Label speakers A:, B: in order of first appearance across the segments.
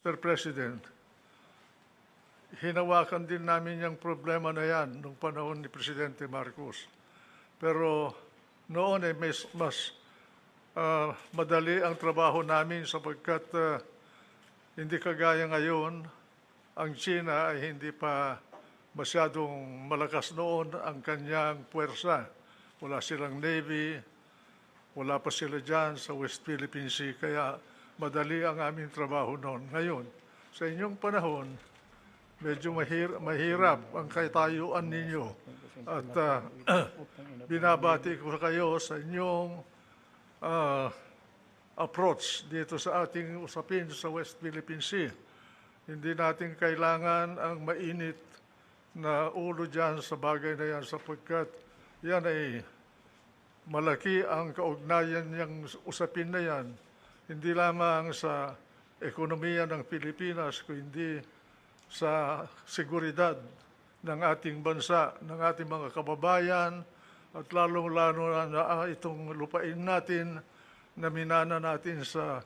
A: Mr. President, hinawakan din namin yung problema na yan nung panahon ni Presidente Marcos. Pero noon ay mas madali ang trabaho namin sapagkat hindi kagaya ngayon, ang China ay hindi pa masyadong malakas noon ang kanyang puwersa. Wala silang Navy, wala pa sila dyan sa West Philippine Sea, kaya madali ang aming trabaho noon. Ngayon, sa inyong panahon, medyo mahirap ang katayuan ninyo at binabati ko kayo sa inyong approach dito sa ating usapin sa West Philippine Sea. Hindi natin kailangan ang mainit na ulo dyan sa bagay na yan sapagkat yan ay malaki ang kaugnayan niyang usapin na yan, hindi lamang sa ekonomiya ng Pilipinas, kundi sa seguridad ng ating bansa, ng ating mga kababayan, at lalong-lalo na itong lupain natin na minana natin sa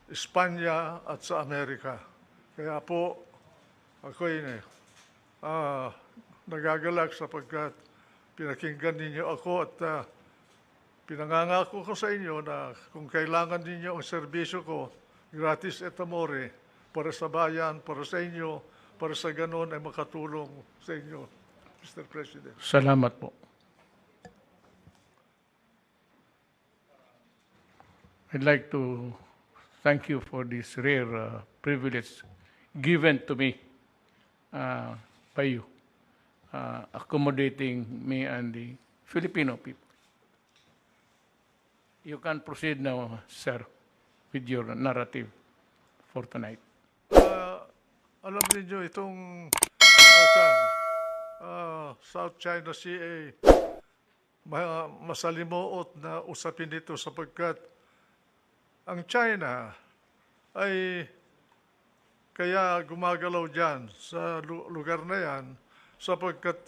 A: Espanya at sa Amerika. Kaya po, ako'y nagagalak sapagkat pinakinggan ninyo ako at pinangangako ko sa inyo na kung kailangan ninyo ang serbisyo ko, gratis et amore, para sa bayan, para sa inyo, para sa ganon ay makatulong sa inyo, Mr. President.
B: Salamat po. I'd like to thank you for this rare privilege given to me by you, accommodating me and the Filipino people. You can proceed now, sir, with your narrative for tonight.
A: Alam niyo itong South China Sea ay masalimuot na usapin dito sapagkat ang China ay kaya gumagalaw dyan sa lugar na yan sapagkat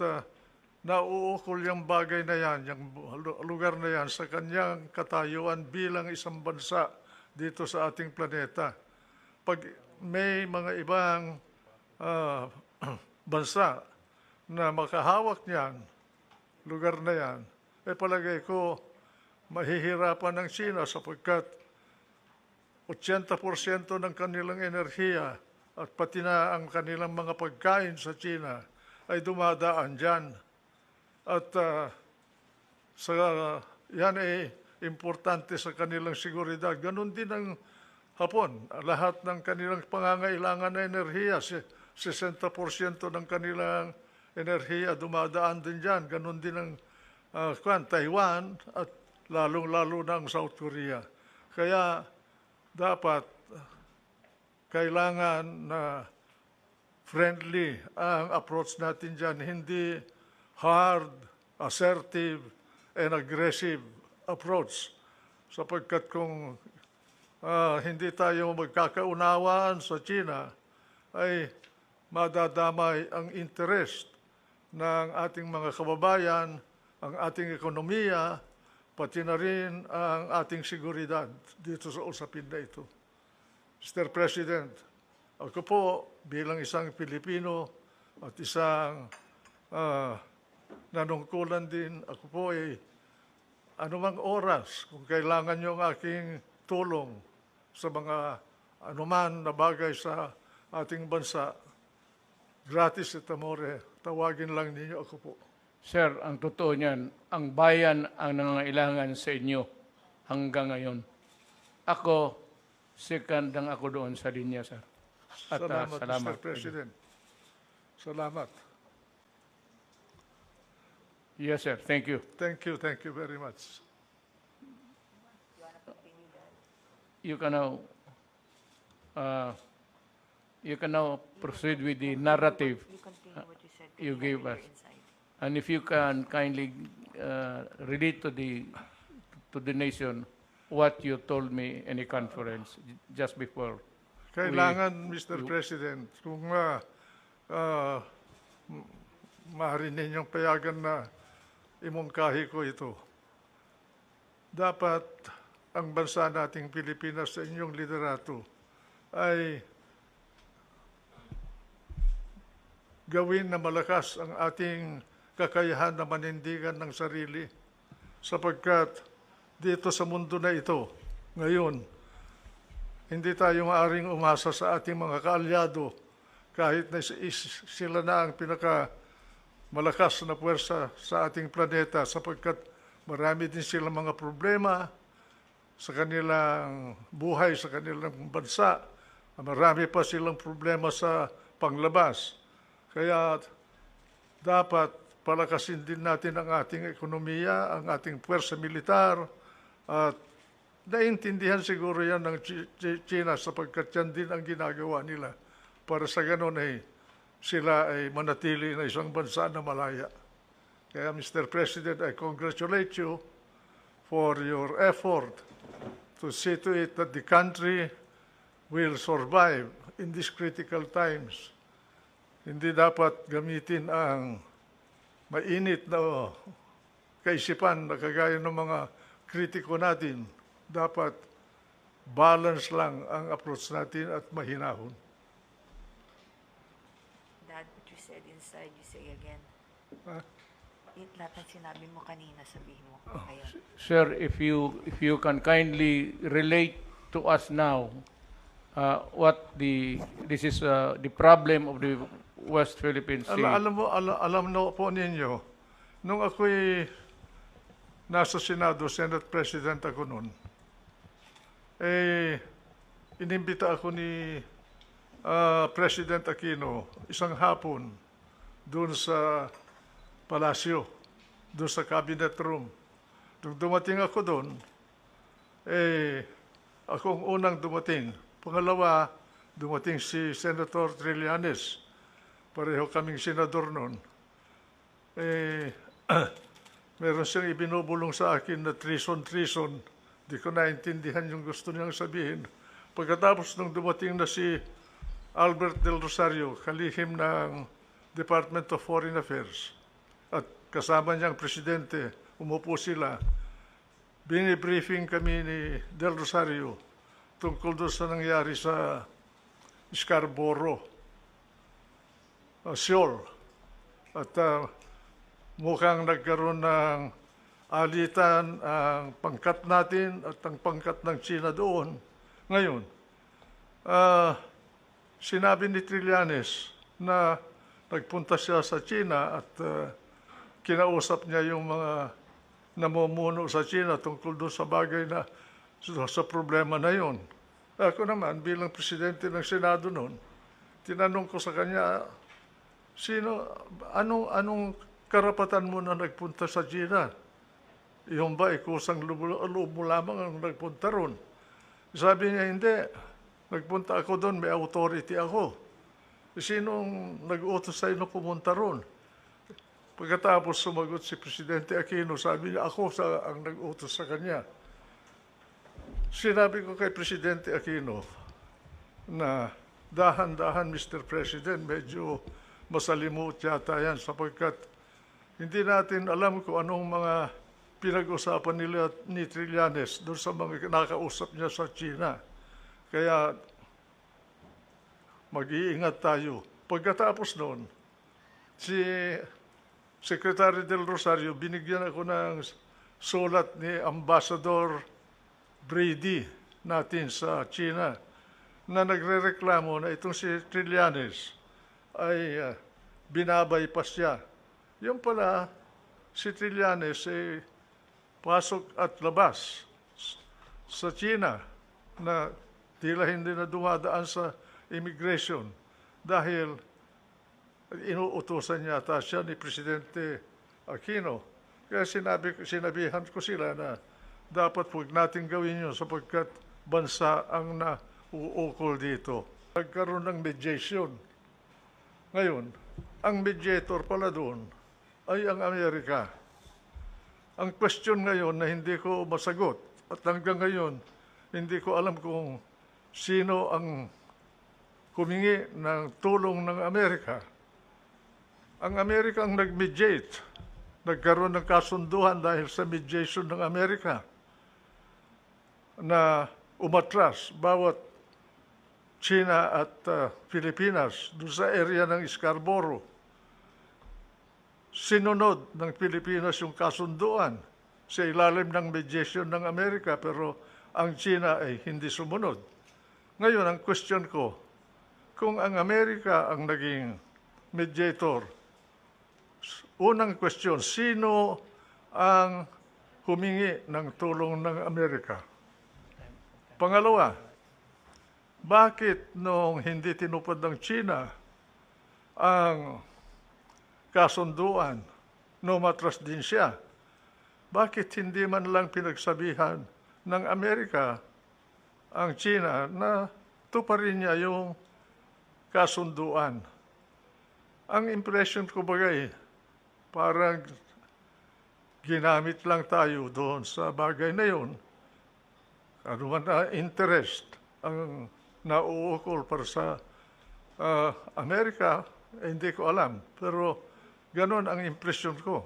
A: nauukol yung bagay na yan, yung lugar na yan sa kanyang katayuan bilang isang bansa dito sa ating planeta. Pag may mga ibang bansa na makahawak niyan, lugar na yan, ay palagay ko mahihirapan ng China sapagkat 80% ng kanilang enerhiya at pati na ang kanilang mga pagkain sa China ay dumadaan dyan. At yan ay importante sa kanilang seguridad. Ganon din ang Hapon. Lahat ng kanilang pangangailangan na enerhiya, 60% ng kanilang enerhiya dumadaan din dyan. Ganon din ang Taiwan at lalong-lalo na ang South Korea. Kaya dapat kailangan na friendly ang approach natin dyan, hindi hard, assertive, and aggressive approach. Sapagkat kung hindi tayo magkakaunawaan sa China, ay madadamay ang interest ng ating mga kababayan, ang ating ekonomiya, pati na rin ang ating seguridad dito sa usapin na ito. Mr. President, ako po bilang isang Pilipino at isang nanungkulan din, ako po ay anumang oras kung kailangan nyo ang aking tulong sa mga anuman na bagay sa ating bansa, gratis et amore, tawagin lang ninyo ako po.
B: Sir, ang totoo niyan, ang bayan ang nangangailangan sa inyo hanggang ngayon. Ako, second lang ako doon sa linya, sir. At
A: Salamat,
B: salamat.
A: Mr. President. Salamat.
B: Yes, sir. Thank you.
A: Thank you very much.
B: You can now proceed with the narrative you gave us. And if you can kindly relate to the nation what you told me in a conference just before.
A: Kailangan, Mr. President, kung maaari ninyong payagan na imungkahi ko ito, dapat ang bansa nating Pilipinas sa inyong liderato ay gawin na malakas ang ating kakayahan na manindigan ng sarili. Sapagkat dito sa mundo na ito, ngayon, hindi tayo maaaring umasa sa ating mga kaalyado kahit na sila na ang pinakamalakas na puwersa sa ating planeta sapagkat marami din silang mga problema sa kanilang buhay, sa kanilang bansa. Marami pa silang problema sa panglabas. Kaya dapat palakasin din natin ang ating ekonomiya, ang ating puwersa militar, at naintindihan siguro yan ng China sapagkat yan din ang ginagawa nila para sa ganon ay sila ay manatili na isang bansa na malaya. Kaya Mr. President, I congratulate you for your effort to see to it that the country will survive in these critical times. Hindi dapat gamitin ang mainit na kaisipan na kagaya ng mga kritiko natin. Dapat balance lang ang approach natin at mahinahon.
C: Dad, what you said inside, you say again. Lahat ng sinabi mo kanina, sabihin mo. Ayun.
B: Sir, if you can kindly relate to us now what this is the problem of the West Philippine Sea.
A: Alam na po ninyo, nung ako'y nasa Senado, Senate President ako noon, inimbita ako ni President Aquino isang hapon doon sa palasyo, doon sa cabinet room. Nung dumating ako doon, akong unang dumating. Pangalawa, dumating si Senator Trillanes. Pareho kaming senador noon. Meron siyang ibinubulong sa akin na treason. Di ko naintindihan yung gusto niyang sabihin. Pagkatapos nung dumating na si Albert Del Rosario, kalihim ng Department of Foreign Affairs, at kasama niyang presidente, umupo sila, binibriefing kami ni Del Rosario tungkol doon sa nangyari sa Scarborough, Seoul. At mukhang nagkaroon ng alitan ang pangkat natin at ang pangkat ng China doon. Ngayon, sinabi ni Trillanes na nagpunta siya sa China at kinausap niya yung mga namumuno sa China tungkol doon sa bagay na sa problema na yon. Ako naman, bilang presidente ng Senado noon, tinanong ko sa kanya, anong karapatan mo na nagpunta sa China? Yung ba, kusang loob mo lamang ang nagpunta ron? Sabi niya, hindi. Nagpunta ako doon, may authority ako. Sinong nag-utos sa'yo na pumunta ron? Pagkatapos sumagot si Presidente Aquino, sabi niya, ako ang nag-utos sa kanya. Sinabi ko kay Presidente Aquino na dahan-dahan, Mr. President, medyo masalimut yata yan sapagkat hindi natin alam kung anong mga pinag-usapan nila ni Trillanes doon sa mga nakausap niya sa China. Kaya mag-iingat tayo. Pagkatapos noon, si Secretary Del Rosario, binigyan ako ng sulat ni Ambassador Brady natin sa China na nagrereklamo na itong si Trillanes ay binabypass siya. Yung pala, si Trillanes pasok at labas sa China na tila hindi na dumadaan sa immigration dahil inuutusan yata siya ni Presidente Aquino. Kaya sinabihan ko sila na dapat huwag natin gawin yun sapagkat bansa ang nauukol dito. Nagkaroon ng mediation. Ngayon, ang mediator pala doon ay ang Amerika. Ang question ngayon na hindi ko masagot at hanggang ngayon hindi ko alam kung sino ang humingi ng tulong ng Amerika. Ang Amerika ang nag-mediate. Nagkaroon ng kasunduan dahil sa mediation ng Amerika na umatras bawat China at Pilipinas doon sa area ng Scarborough. sinunod ng Pilipinas yung kasunduan sa ilalim ng mediation ng Amerika, pero ang China ay hindi sumunod. Ngayon, ang question ko, kung ang Amerika ang naging mediator, unang question, sino ang humingi ng tulong ng Amerika? Pangalawa, bakit nung hindi tinupad ng China ang kasunduan, numatras din siya? Bakit hindi man lang pinagsabihan ng Amerika ang China na tuparin niya yung kasunduan? Ang impression ko bagay, parang ginamit lang tayo doon sa bagay na yun. Ano man na interest ang nauukol para sa Amerika, hindi ko alam. Pero ganon ang impression ko.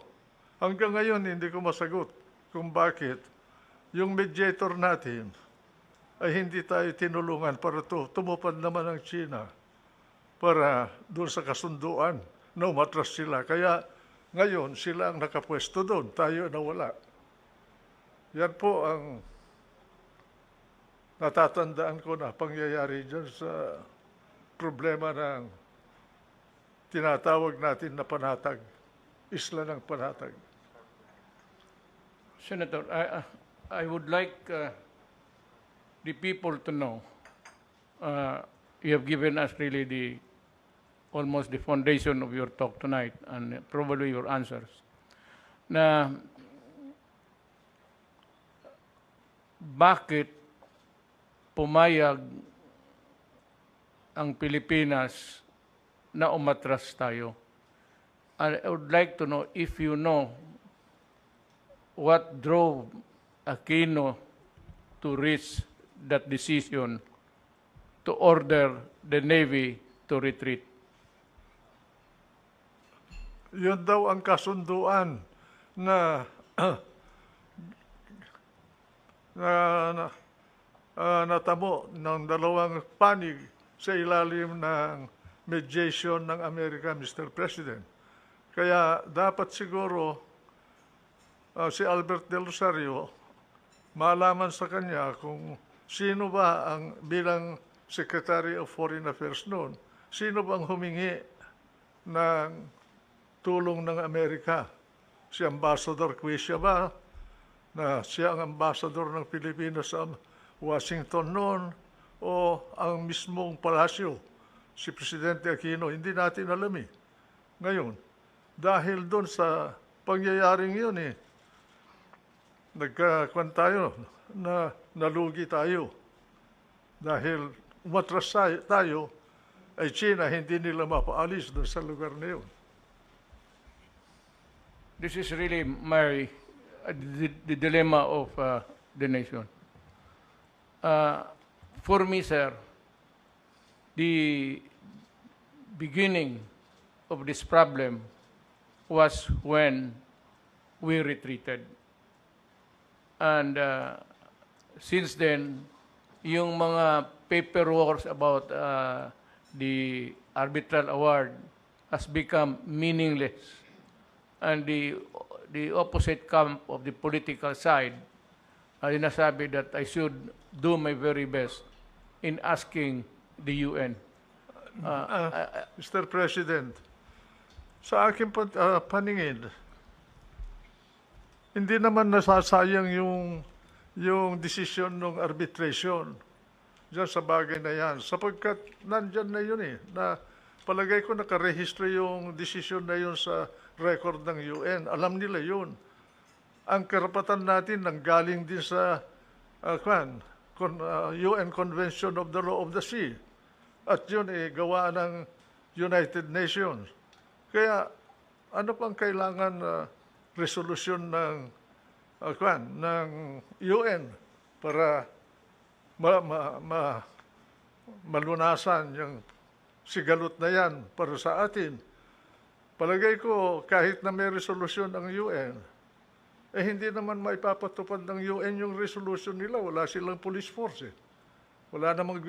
A: Hanggang ngayon, hindi ko masagot kung bakit yung mediator natin ay hindi tayo tinulungan para tumupad naman ang China para doon sa kasunduan na umatras sila. Kaya ngayon, sila ang nakapwesto doon, tayo nawala. Yan po ang natatandaan ko na pangyayari dyan sa problema ng tinatawag natin na panatag, isla ng panatag.
B: Senator, I would like the people to know, you have given us really almost the foundation of your talk tonight and probably your answers, na bakit pumayag ang Pilipinas na umatras tayo. And I would like to know if you know what drove Aquino to reach that decision to order the Navy to retreat.
A: Yun daw ang kasunduan na natamo ng dalawang panig sa ilalim ng mediation ng Amerika, Mr. President. Kaya dapat siguro si Albert Del Rosario malaman sa kanya kung sino ba ang bilang Secretary of Foreign Affairs noon, sino bang humingi ng tulong ng Amerika? Si Ambassador Quisha ba, na siya ang ambassador ng Pilipinas sa Washington noon, o ang mismong palasyo, si Presidente Aquino? Hindi natin alam eh. Ngayon, dahil doon sa pangyayaring yun nagkakuan tayo, na nalugi tayo. Dahil umatras tayo, ay China hindi nila mapaalis doon sa lugar na yun.
B: This is really the dilemma of the nation. For me, sir, the beginning of this problem was when we retreated. And since then, yung mga paperwork about the arbitral award has become meaningless. And the opposite camp of the political side ay nasabi that I should do my very best in asking the UN.
A: Mr. President, sa aking paningin, hindi naman nasasayang yung desisyon ng arbitration dyan sa bagay na yan. Sapagkat nandyan na yun na palagay ko nakarehistro yung desisyon na yun sa record ng UN. Alam nila yun. Ang karapatan natin nanggaling din sa UN Convention of the Law of the Sea. At yun gawa ng United Nations. Kaya ano pang kailangan resolusyon ng UN para malunasan yung sigalot na yan para sa atin? Palagay ko, kahit na may resolusyon ang UN, hindi naman maipapatupad ng UN yung resolution nila. Wala silang police force. Wala namang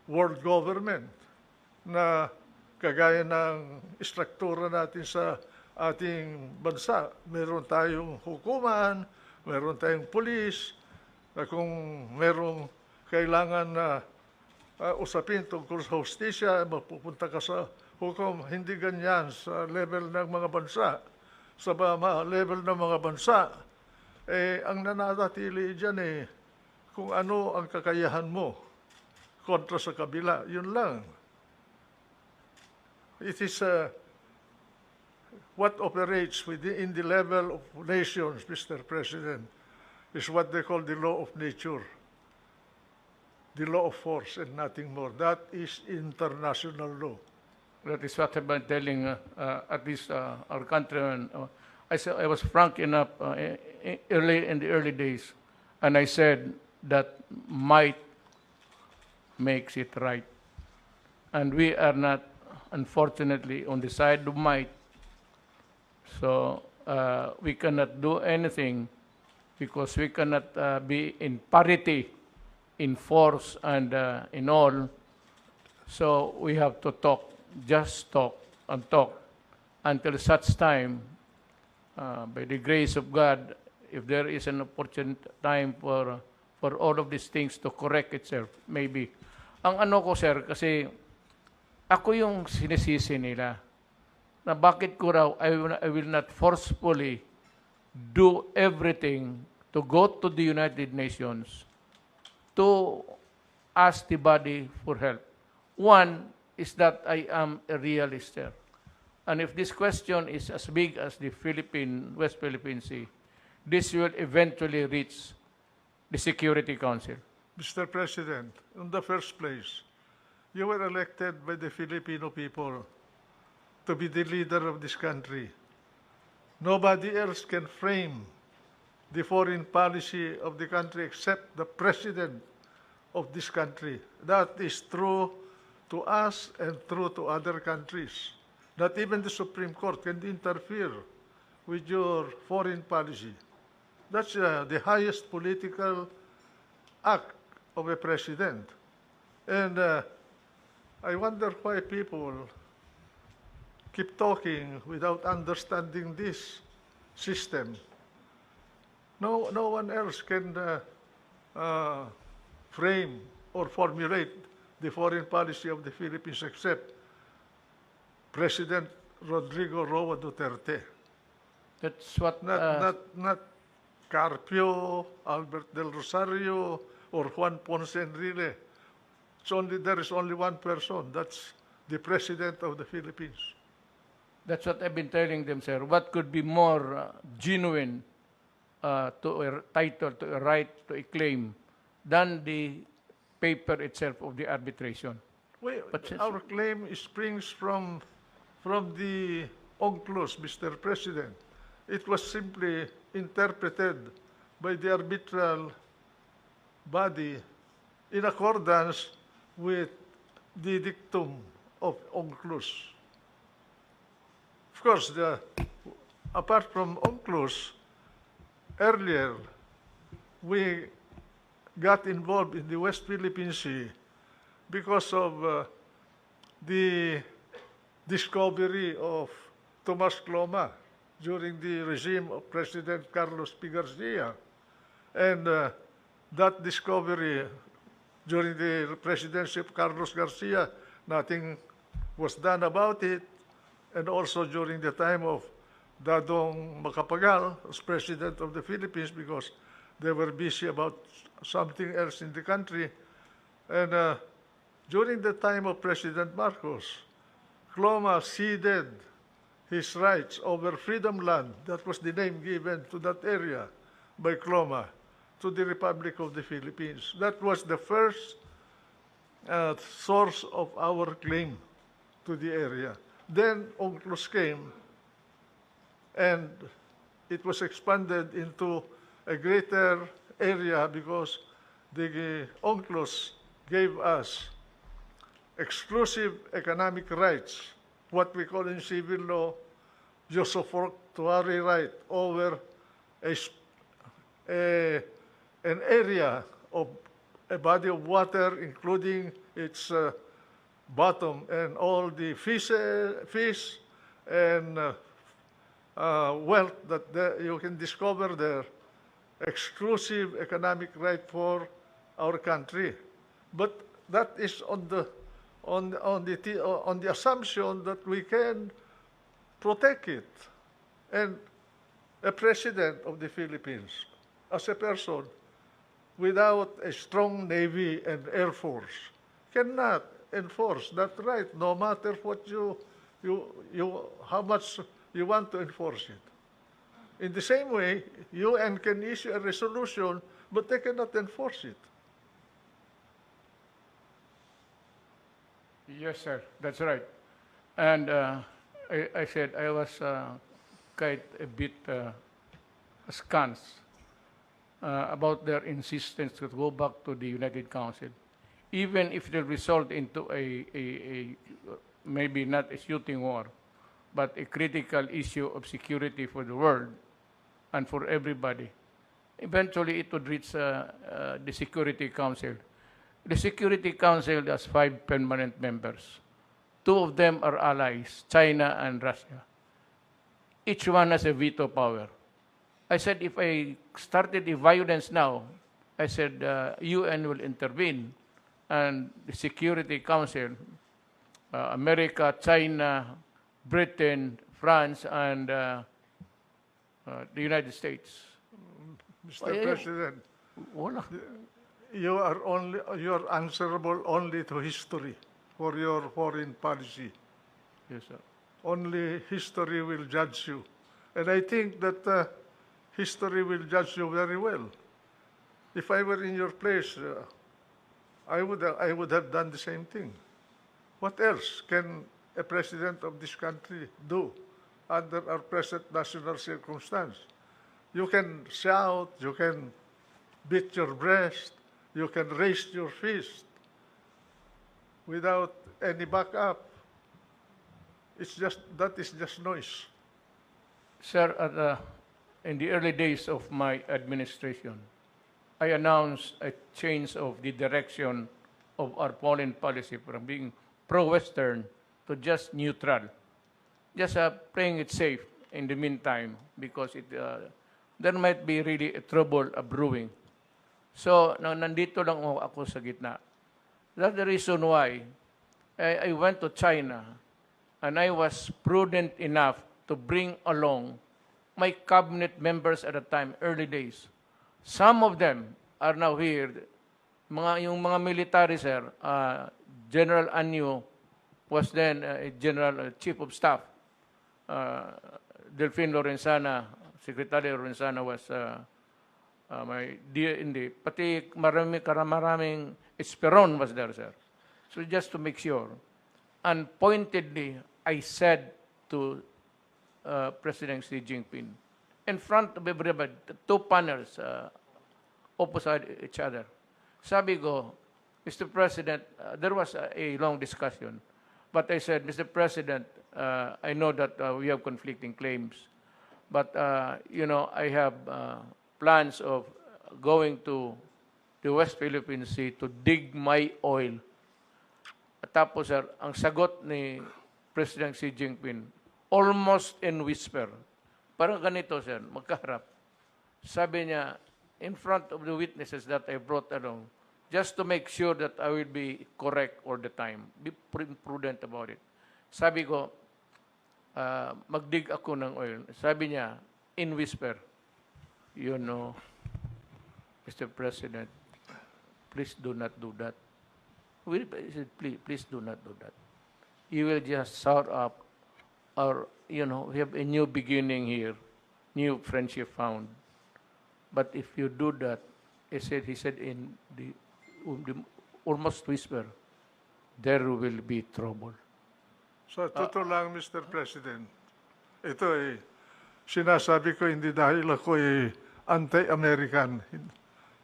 A: world government na kagaya ng istruktura natin sa ating bansa. Meron tayong hukuman, meron tayong pulis, na kung merong kailangan na usapin tungkol sa hustisya, mapupunta ka sa hukom. Hindi ganyan sa level ng mga bansa. Sa level ng mga bansa, ang nananatili dyan kung ano ang kakayahan mo kontra sa kabila. Yun lang. It is what operates in the level of nations, Mr. President, is what they call the law of nature, the law of force and nothing more. That is international law.
B: That is what I've been telling at least our countrymen. I was frank enough early in the early days, and I said that might makes it right. And we are not, unfortunately, on the side of might. So we cannot do anything because we cannot be in parity in force and in all. So we have to talk, just talk and talk until such time, by the grace of God, if there is an opportune time for all of these things to correct itself, maybe. Ang ano ko, sir, kasi ako yung sinisisi nila na bakit ko raw I will not forcefully do everything to go to the United Nations to ask the body for help. One is that I am a realist, sir. And if this question is as big as the West Philippine Sea, this will eventually reach the Security Council.
A: Mr. President, in the first place, you were elected by the Filipino people to be the leader of this country. Nobody else can frame the foreign policy of the country except the president of this country. That is true to us and true to other countries. Not even the Supreme Court can interfere with your foreign policy. That's the highest political act of a president. And I wonder why people keep talking without understanding this system. No one else can frame or formulate the foreign policy of the Philippines except President Rodrigo Roa Duterte.
B: That's what...
A: Not Carpio, Albert Del Rosario, or Juan Ponce Enrile. There is only one person. That's the President of the Philippines.
B: That's what I've been telling them, sir. What could be more genuine to a title, to a right, to a claim, than the paper itself of the arbitration?
A: Our claim springs from the UNCLOS, Mr. President. It was simply interpreted by the arbitral body in accordance with the dictum of UNCLOS. Of course, apart from UNCLOS, earlier we got involved in the West Philippine Sea because of the discovery of Tomas Cloma during the regime of President Carlos P. Garcia. And that discovery during the presidency of Carlos Garcia, nothing was done about it. And also during the time of Dadong Macapagal as president of the Philippines, because they were busy about something else in the country. And during the time of President Marcos, Cloma ceded his rights over Freedom Land, that was the name given to that area by Cloma, to the Republic of the Philippines. That was the first source of our claim to the area. Then UNCLOS came, and it was expanded into a greater area because the UNCLOS gave us exclusive economic rights, what we call in civil law, usufructuary right over an area of a body of water, including its bottom and all the fish and wealth that you can discover there, exclusive economic right for our country. But that is on the assumption that we can protect it. And a president of the Philippines, as a person, without a strong Navy and Air Force, cannot enforce that right, no matter what how much you want to enforce it. In the same way, UN can issue a resolution, but they cannot enforce it.
B: Yes, sir. That's right. And I said I was quite a bit askance about their insistence to go back to the United Council, even if it will result into a maybe not a shooting war, but a critical issue of security for the world and for everybody. Eventually, it would reach the Security Council. The Security Council has 5 permanent members. 2 of them are allies, China and Russia. Each one has a veto power. I said, if I started the violence now, I said, UN will intervene, and the Security Council, America, China, Britain, France, and the United States.
A: Mr. President,
B: Wala.
A: you are answerable only to history for your foreign policy.
B: Yes, sir.
A: Only history will judge you. And I think that history will judge you very well. If I were in your place, I would have done the same thing. What else can a president of this country do under our present national circumstance? You can shout, you can beat your breast, you can raise your fist without any backup. That is just noise.
B: Sir, in the early days of my administration, I announced a change of the direction of our foreign policy from being pro-Western to just neutral. Just playing it safe in the meantime because there might be really a trouble brewing. So, nandito lang ako sa gitna. That's the reason why I went to China and I was prudent enough to bring along my cabinet members at the time, early days. Some of them are now here. Yung mga military, sir, General Anyo was then General Chief of Staff. Delphine Lorenzana, Secretary Lorenzana was my dear hindi. Pati maraming Esperon was there, sir. So just to make sure. And pointedly, I said to President Xi Jinping, in front of everybody, 2 panels opposite each other. Sabi ko, Mr. President, there was a long discussion. But I said, Mr. President, I know that we have conflicting claims. But, I have plans of going to the West Philippine Sea to dig my oil. At tapos, sir, ang sagot ni President Xi Jinping, almost in whisper. Parang ganito, sir, magkaharap. Sabi niya, in front of the witnesses that I brought along, just to make sure that I will be correct all the time. Be prudent about it. Sabi ko, magdig ako ng oil. Sabi niya, in whisper, Mr. President, please do not do that. He said, please do not do that. You will just sour up, or, we have a new beginning here, new friendship found. But if you do that, he said in the almost whisper, there will be trouble.
A: So, totoo lang, Mr. President. Ito sinasabi ko hindi dahil ako anti-American.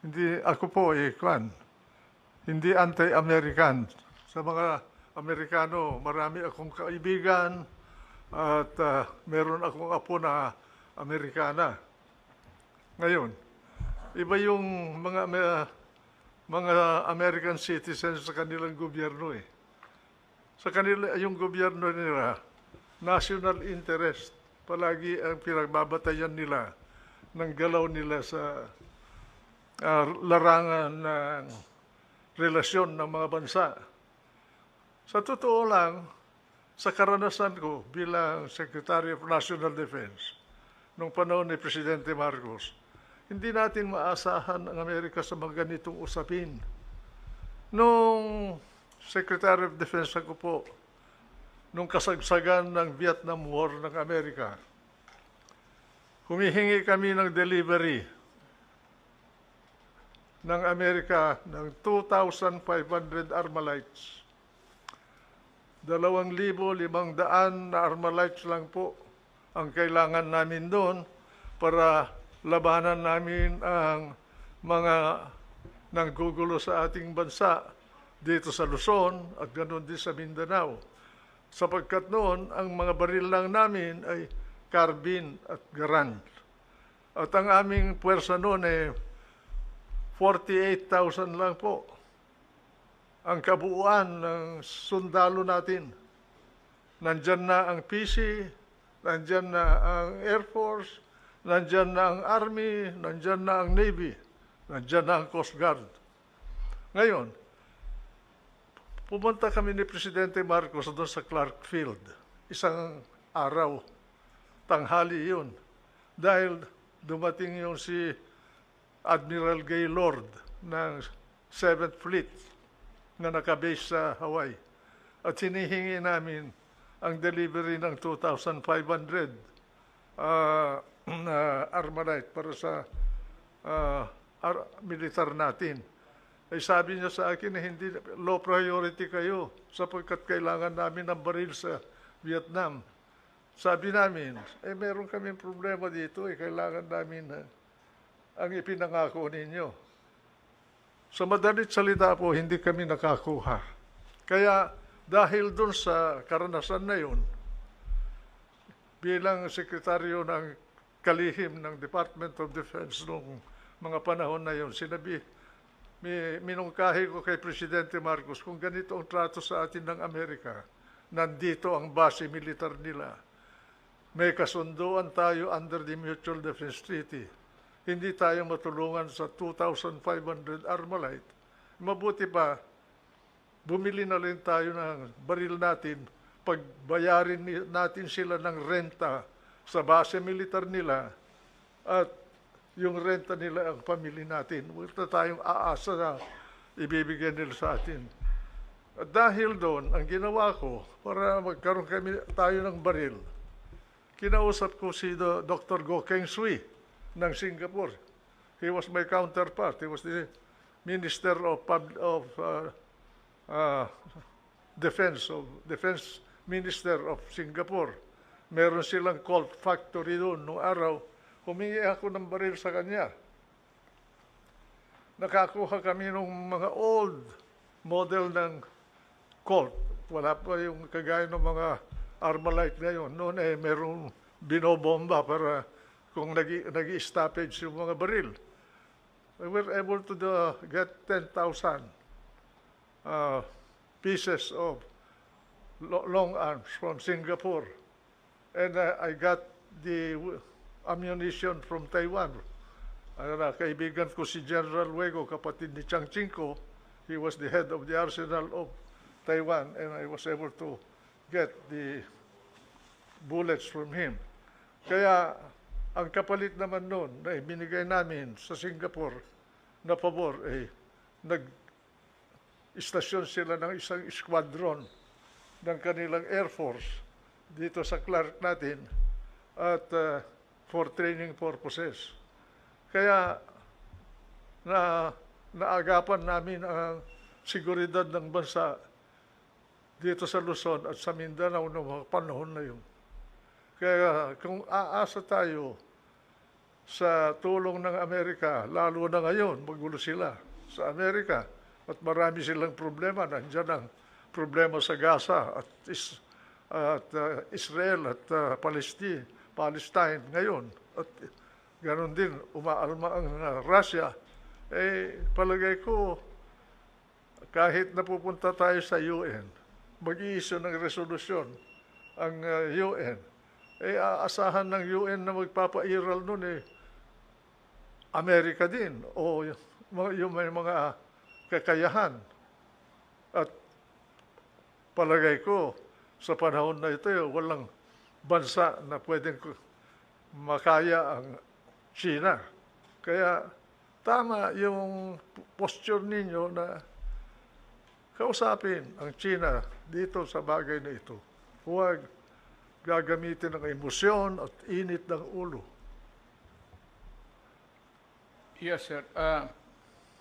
A: Hindi, ako po hindi anti-American. Sa mga Amerikano, marami akong kaibigan at meron akong apo na Amerikana. Ngayon, iba yung mga American citizens sa kanilang gobyerno Sa kanila, yung gobyerno nila, national interest palagi ang pinagbabatayan nila ng galaw nila sa larangan ng relasyon ng mga bansa. Sa totoo lang, sa karanasan ko bilang Secretary of National Defense, nung panahon ni Presidente Marcos, hindi natin maasahan ang Amerika sa mga ganitong usapin. Nung Secretary of Defense ako po, nung kasagsagan ng Vietnam War ng Amerika, humihingi kami ng delivery ng Amerika ng 2,500 Armalites. 2,500 na Armalites lang po ang kailangan namin doon para labanan namin ang mga nanggugulo sa ating bansa dito sa Luzon at ganoon din sa Mindanao. Sapagkat noon, ang mga baril lang namin ay carbine at garand. At ang aming puwersa noon ay 48,000 lang po ang kabuuan ng sundalo natin. Nandyan na ang PC, nandyan na ang Air Force, nandyan na ang Army, nandyan na ang Navy, nandyan na ang Coast Guard. Ngayon, pumunta kami ni Presidente Marcos doon sa Clark Field. Isang araw, tanghali yun. Dahil dumating yung si Admiral Gaylord ng 7th Fleet na nakabase sa Hawaii. At hinihingi namin ang delivery ng 2,500 na Armalite para sa militar natin. Ay sabi niya sa akin na hindi low priority kayo sapagkat kailangan namin ng baril sa Vietnam. Sabi namin, meron kaming problema dito, kailangan namin ang ipinangako ninyo. Sa madalit salita po, hindi kami nakakuha. Kaya dahil doon sa karanasan na yun, bilang sekretaryo ng kalihim ng Department of Defense noong mga panahon na yun, minungkahi ko kay Presidente Marcos kung ganito ang trato sa atin ng Amerika, nandito ang base militar nila. May kasunduan tayo under the Mutual Defense Treaty. Hindi tayo matulungan sa 2,500 Armalite. Mabuti pa, bumili na rin tayo ng baril natin, pagbayarin natin sila ng renta sa base militar nila at yung renta nila ang pamili natin. Wala tayong aasa na ibibigyan nila sa atin. At dahil doon, ang ginawa ko, para magkaroon tayo ng baril, kinausap ko si Dr. Goh Keng Swee ng Singapore. He was my counterpart. He was the Minister of Defense Minister of Singapore. Meron silang Colt factory doon. Noong araw, humingi ako ng baril sa kanya. Nakakuha kami ng mga old model ng Colt. Wala pa yung kagaya ng mga Armalite ngayon. Noon merong binobomba para kung nag-stoppage yung mga baril. We were able to get 10,000 pieces of long arms from Singapore. And I got the ammunition from Taiwan. Kaibigan ko si General Wego, kapatid ni Chiang Ching-ko. He was the head of the arsenal of Taiwan, and I was able to get the bullets from him. Kaya ang kapalit naman noon na binigay namin sa Singapore na pabor, nag-istasyon sila ng isang squadron ng kanilang Air Force dito sa Clark natin at for training purposes. Kaya naagapan namin ang seguridad ng bansa dito sa Luzon at sa Mindanao noong mga panahon na yun. Kaya kung aasa tayo sa tulong ng Amerika, lalo na ngayon, magulo sila sa Amerika at marami silang problema. Nandiyan ang problema sa Gaza at Israel at Palestine ngayon. At ganoon din, umaalma ang Russia. Palagay ko, kahit napupunta tayo sa UN, mag-i-issue ng resolusyon ang UN aasahan ng UN na magpapairal nun Amerika din o yung may mga kakayahan. At palagay ko, sa panahon na ito, walang bansa na pwedeng makaya ang China. Kaya tama yung posture ninyo na kausapin ang China dito sa bagay na ito. Huwag gagamitin ng emosyon at init ng ulo.
B: Yes, sir.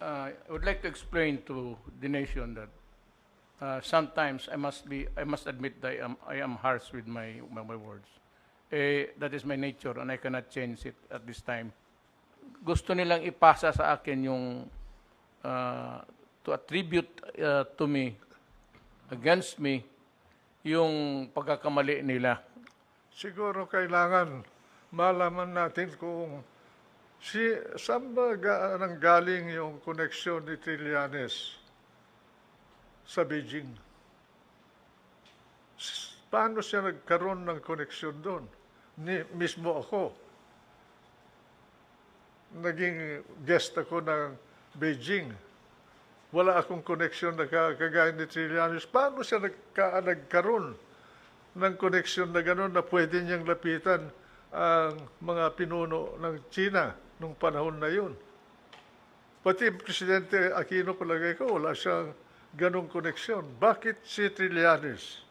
B: I would like to explain to the nation that sometimes I must admit that I am harsh with my words. That is my nature and I cannot change it at this time. Gusto nilang ipasa sa akin yung to attribute to me, against me, yung pagkakamali nila.
A: Siguro kailangan malaman natin kung saan ba nanggaling yung koneksyon ni Trillanes sa Beijing. Paano siya nagkaroon ng koneksyon doon? Mismo ako. Naging guest ako ng Beijing. Wala akong koneksyon na kagaya ni Trillanes. Paano siya nagkaroon ng koneksyon na gano'n na pwede niyang lapitan ang mga pinuno ng China nung panahon na yun? Pati Presidente Aquino, palagay ko, wala siyang ganong koneksyon. Bakit si Trillanes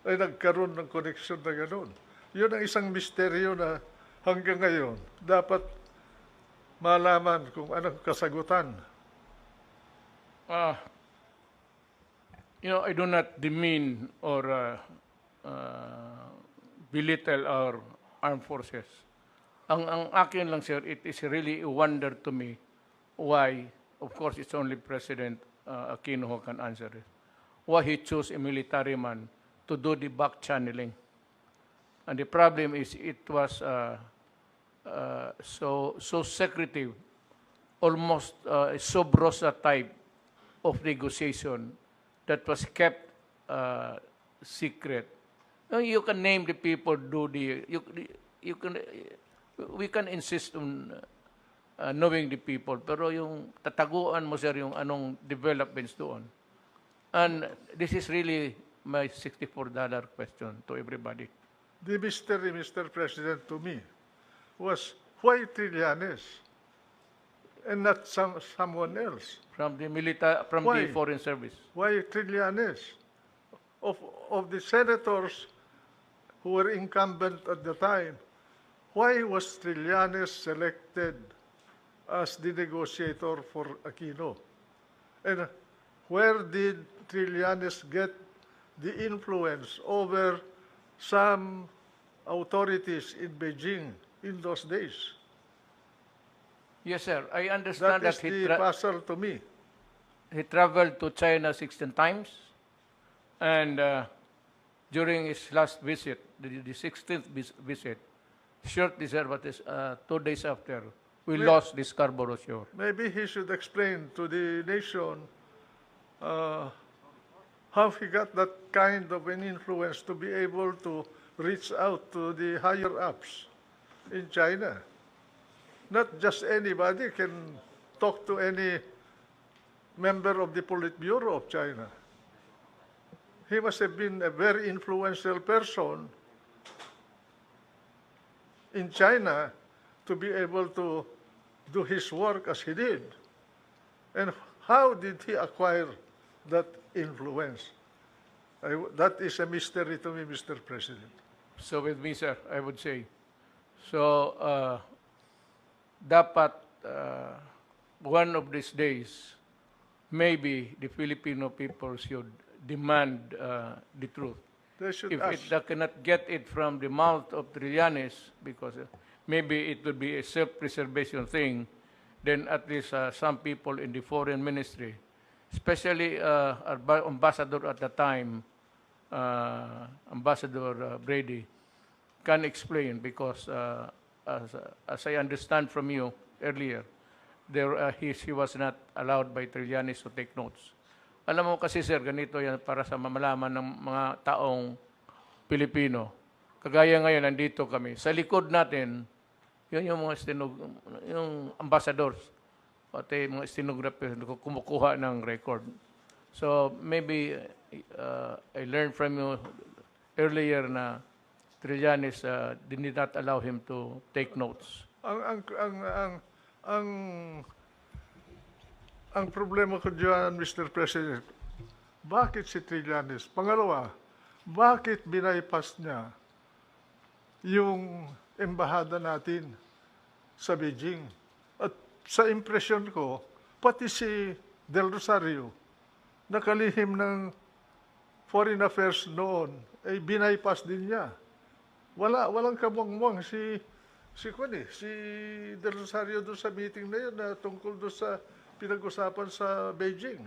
A: ay nagkaroon ng koneksyon na gano'n? Yun ang isang misteryo na hanggang ngayon dapat malaman kung anong kasagutan.
B: I do not demean or belittle our armed forces. Ang akin lang, sir, it is really a wonder to me why, of course, it's only President Aquino who can answer it, why he chose a military man to do the back channeling. And the problem is it was so secretive, almost a sub rosa type of negotiation that was kept secret. You can name the people, we can insist on knowing the people, pero yung tataguan mo, sir, yung anong developments doon. And this is really my $64 question to everybody.
A: The mystery, Mr. President, to me was why Trillanes and not someone else?
B: From the
A: Why?
B: foreign service.
A: Why Trillanes? Of the senators who were incumbent at the time, why was Trillanes selected as the negotiator for Aquino? And where did Trillanes get the influence over some authorities in Beijing in those days?
B: Yes, sir. I understand
A: That is the puzzle to me.
B: he traveled to China 16 times, and during his last visit, the 16th visit, shortly, sir, but 2 days after, we lost the Scarborough Shoal.
A: Maybe he should explain to the nation how he got that kind of an influence to be able to reach out to the higher-ups in China. Not just anybody can talk to any member of the Politburo of China. He must have been a very influential person in China to be able to do his work as he did. And how did he acquire that influence? That is a mystery to me, Mr. President.
B: So with me, sir, I would say, so dapat one of these days, maybe the Filipino people should demand the truth.
A: They should
B: If
A: ask.
B: they cannot get it from the mouth of Trillanes, because maybe it would be a self-preservation thing, then at least some people in the foreign ministry, especially our ambassador at the time, Ambassador Brady, can explain, because as I understand from you earlier, he was not allowed by Trillanes to take notes. Alam mo kasi, sir, ganito yan para sa mamalaman ng mga taong Pilipino. kagaya ngayon, nandito kami. Sa likod natin, yun yung mga yung ambassadors, pati mga stenographers kumukuha ng record. So maybe I learned from you earlier na Trillanes did not allow him to take notes.
A: Ang ang problema ko diyan, Mr. President, bakit si Trillanes? Pangalawa, bakit binaypas niya yung embahada natin sa Beijing? At sa impresyon ko, pati si Del Rosario, nakalihim ng Foreign Affairs noon, ay binaypas din niya. Walang kamuangmuang si Del Rosario doon sa meeting na yun na tungkol doon sa pinag-usapan sa Beijing.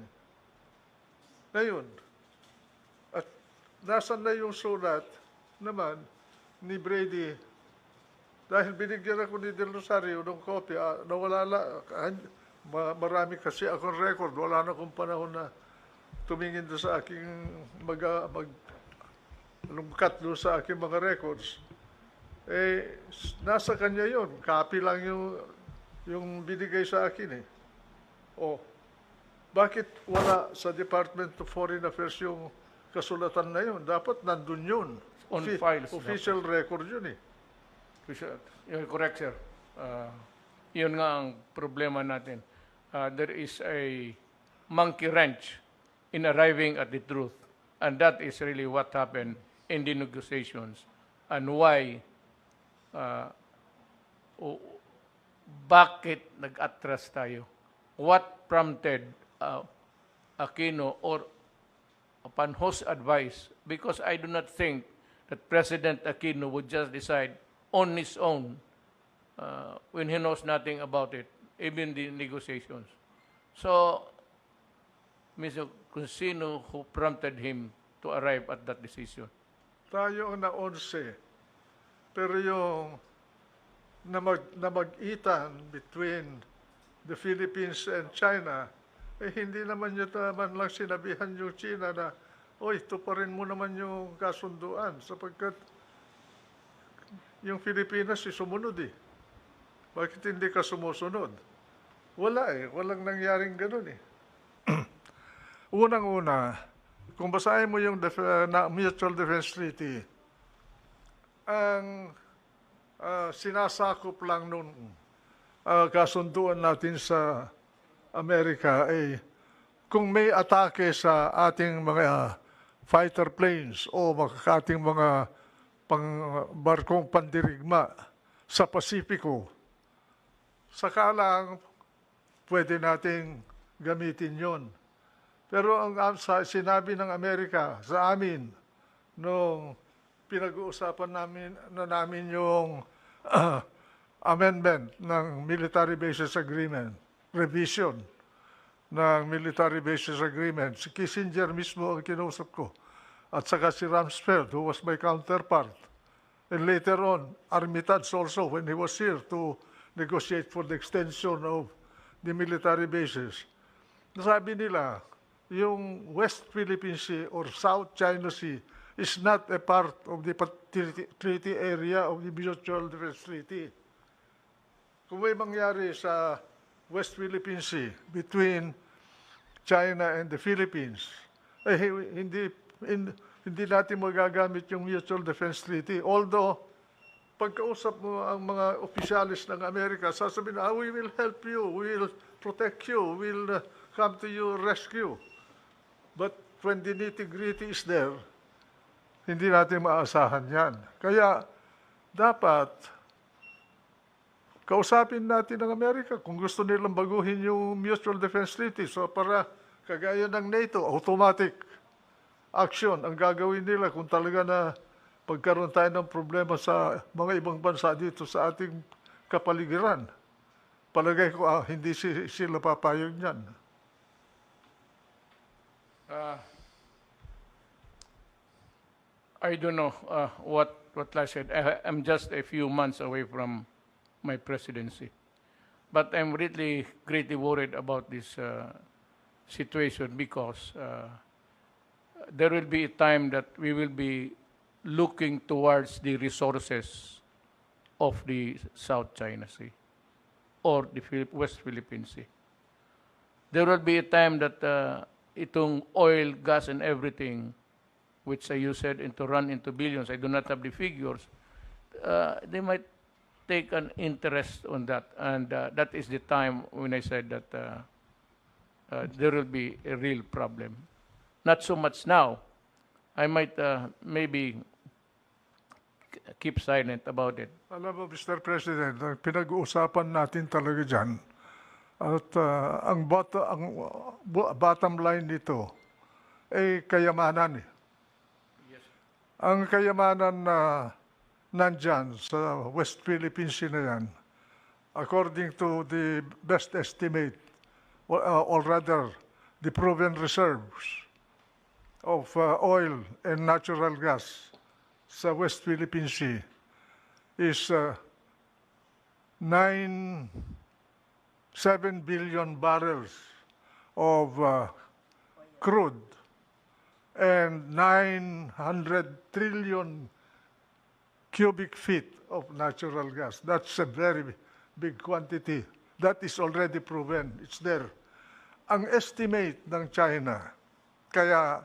A: Ngayon, at nasan na yung sulat naman ni Brady, dahil binigyan ako ni Del Rosario ng kopya, marami kasi akong record, wala na akong panahon na tumingin doon sa aking lumkat doon sa aking mga records. Eh, nasa kanya yon, copy lang yung binigay sa akin eh. O, bakit wala sa Department of Foreign Affairs yung kasulatan na yun? Dapat nandun yun.
B: On files.
A: Official record yun eh.
B: You're correct, sir. Yun nga ang problema natin. There is a monkey wrench in arriving at the truth. And that is really what happened in the negotiations. And why, bakit nag-atras tayo? What prompted Aquino or upon whose advice? Because I do not think that President Aquino would just decide on his own when he knows nothing about it, even the negotiations. So, Mr. Consino, who prompted him to arrive at that decision?
A: Tayo ang na-11. Pero yung na mag-itan between the Philippines and China, eh hindi naman nyo naman lang sinabihan yung China na, oy, tuparin mo naman yung kasunduan sapagkat yung Pilipinas sumunod eh. Bakit hindi ka sumusunod? Wala eh. Walang nangyaring ganun eh. Unang-una, kung basahin mo yung Mutual Defense Treaty, ang sinasakop lang nun kasunduan natin sa Amerika ay kung may atake sa ating mga fighter planes o ating mga barkong pandirigma sa Pasipiko, saka lang pwede nating gamitin yon. Pero ang sinabi ng Amerika sa amin nung pinag-uusapan namin yung amendment ng Military Bases Agreement, revision ng Military Bases Agreement. Si Kissinger mismo ang kinausap ko. At saka si Rumsfeld, who was my counterpart. And later on, Armitage also, when he was here to negotiate for the extension of the military bases. Nasabi nila, yung West Philippine Sea or South China Sea is not a part of the treaty area of the Mutual Defense Treaty. Kung may mangyari sa West Philippine Sea between China and the Philippines, eh, hindi natin magagamit yung Mutual Defense Treaty. Although, pagkausap mo ang mga opisyalis ng Amerika, sasabihin, we will help you, we will protect you, we will come to your rescue. But when the nitty-gritty is there, hindi natin maasahan yan. Kaya, dapat, kausapin natin ng Amerika kung gusto nilang baguhin yung Mutual Defense Treaty. So, para kagaya ng NATO, automatic action ang gagawin nila kung talaga na pagkaroon tayo ng problema sa mga ibang bansa dito sa ating kapaligiran. Palagay ko, hindi sila papayag niyan.
B: I don't know what I said. I'm just a few months away from my presidency. But I'm really greatly worried about this situation because there will be a time that we will be looking towards the resources of the South China Sea or the West Philippine Sea. There will be a time that itong oil, gas, and everything, which you said run into billions, I do not have the figures, they might take an interest on that. And that is the time when I said that there will be a real problem. Not so much now. I might maybe keep silent about it.
A: Alam mo, Mr. President, ang pinag-uusapan natin talaga dyan, at ang bottom line nito ay kayamanan. Ang kayamanan na nandyan sa West Philippine Sea na yan, according to the best estimate, or rather, the proven reserves of oil and natural gas sa West Philippine Sea is 7 billion barrels of crude and 900 trillion cubic feet of natural gas. That's a very big quantity. That is already proven. It's there. Ang estimate ng China, kaya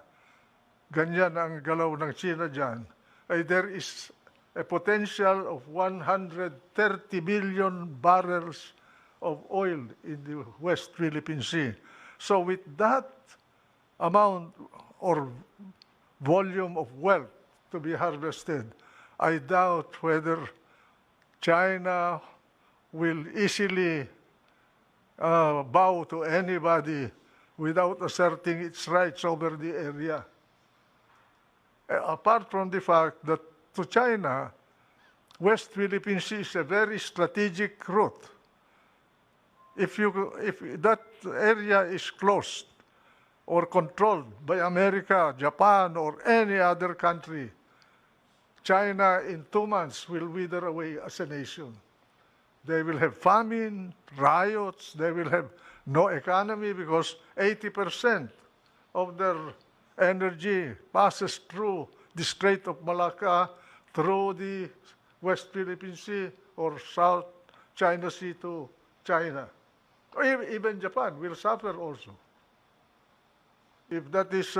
A: ganyan ang galaw ng China dyan, ay there is a potential of 130 billion barrels of oil in the West Philippine Sea. So with that amount or volume of wealth to be harvested, I doubt whether China will easily bow to anybody without asserting its rights over the area. Apart from the fact that to China, West Philippine Sea is a very strategic route. If that area is closed or controlled by America, Japan, or any other country, China in 2 months will wither away as a nation. They will have famine, riots, they will have no economy because 80% of their energy passes through the Strait of Malacca, through the West Philippine Sea or South China Sea to China. Or even Japan will suffer also if that is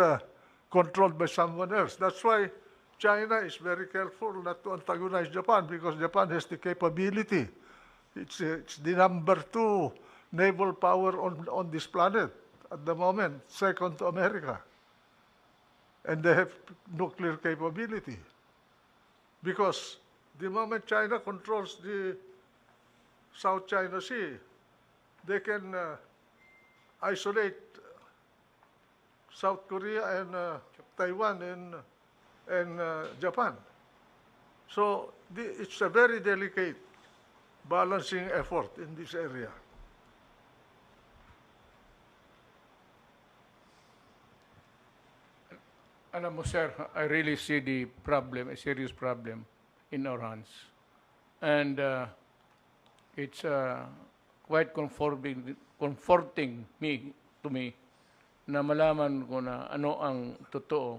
A: controlled by someone else. That's why China is very careful not to antagonize Japan because Japan has the capability. It's the number 2 naval power on this planet at the moment, second to America. And they have nuclear capability. Because the moment China controls the South China Sea, they can isolate South Korea and Taiwan and Japan. So it's a very delicate balancing effort in this area.
B: Alam mo, sir, I really see the problem, a serious problem in our hands. And it's quite comforting to me na malaman ko na ano ang totoo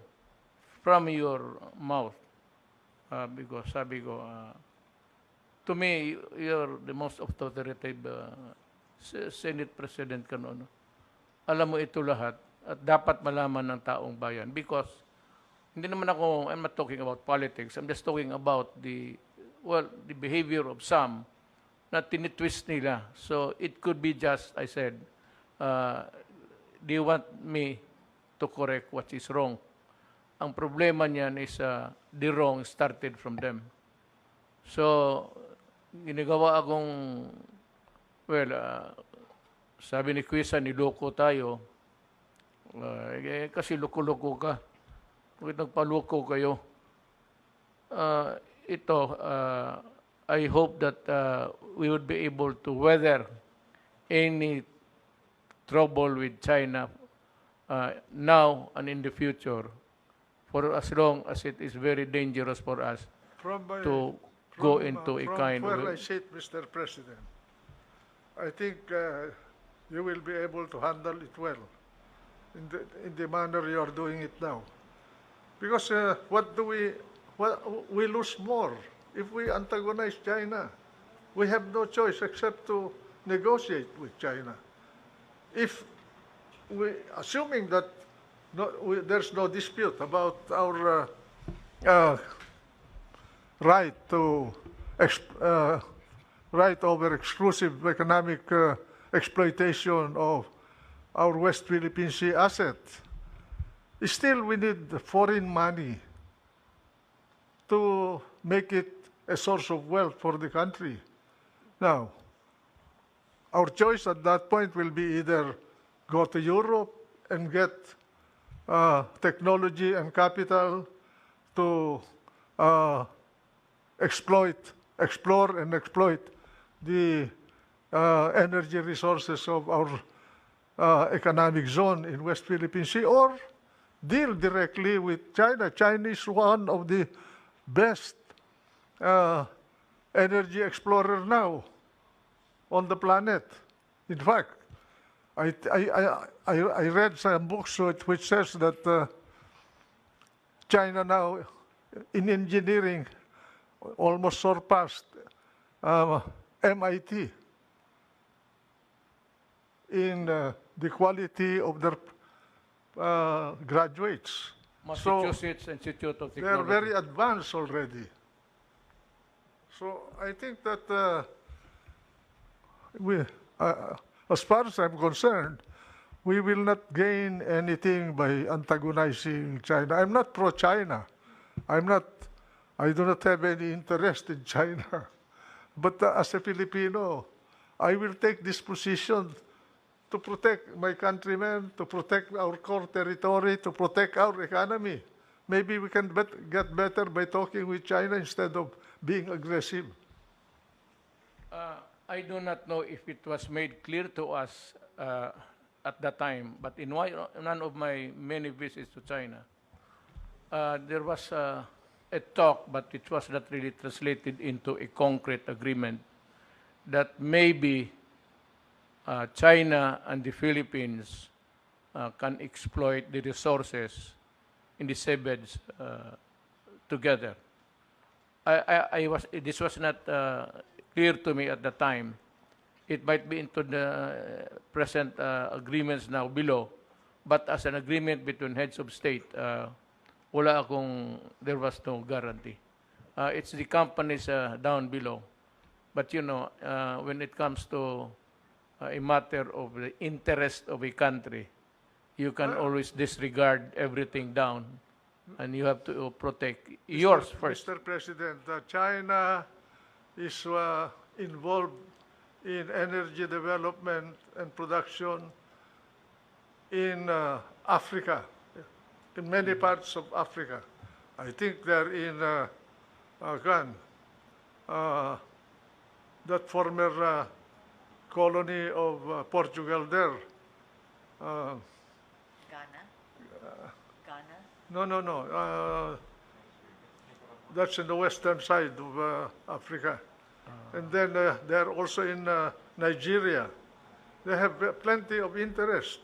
B: from your mouth. Because sabi ko, to me, you're the most authoritative Senate President ka noon. Alam mo ito lahat at dapat malaman ng taong bayan because hindi naman ako, I'm not talking about politics, I'm just talking about the behavior of some na tinitwist nila. So it could be just, I said, they want me to correct what is wrong. Ang problema niyan is the wrong started from them. So, ginagawa akong, sabi ni Quisa, niloko tayo. Kasi loko-loko ka. Bakit nagpaloko kayo? I hope that we would be able to weather any trouble with China now and in the future for as long as it is very dangerous for us to go into a kind of...
A: From where I sit, Mr. President, I think you will be able to handle it well in the manner you are doing it now. Because what do well, we lose more if we antagonize China. We have no choice except to negotiate with China. If assuming that there's no dispute about our right to right over exclusive economic exploitation of our West Philippine Sea asset, still we need foreign money to make it a source of wealth for the country. Now, our choice at that point will be either go to Europe and get technology and capital to explore and exploit the energy resources of our economic zone in West Philippine Sea, or deal directly with China. China is one of the best energy explorer now on the planet. In fact, I read some books which says that China now in engineering almost surpassed MIT in the quality of their graduates.
B: Massachusetts Institute of
A: They are
B: Technology.
A: very advanced already. So I think that as far as I'm concerned, we will not gain anything by antagonizing China. I'm not pro-China. I do not have any interest in China. But as a Filipino, I will take this position to protect my countrymen, to protect our core territory, to protect our economy. Maybe we can get better by talking with China instead of being aggressive.
B: I do not know if it was made clear to us at that time, but in one of my many visits to China, there was a talk, but it was not really translated into a concrete agreement, that maybe China and the Philippines can exploit the resources in the seabeds together. This was not clear to me at the time. It might be into the present agreements now below, but as an agreement between heads of state, there was no guarantee. It's the companies down below. But when it comes to a matter of the interest of a country, you can always disregard everything down, and you have to protect yours first.
A: Mr. President, China is involved in energy development and production in Africa, in many parts of Africa. I think they're in that former colony of Portugal there.
C: Ghana?
A: No. That's in the western side of Africa. And then they're also in Nigeria. They have plenty of interest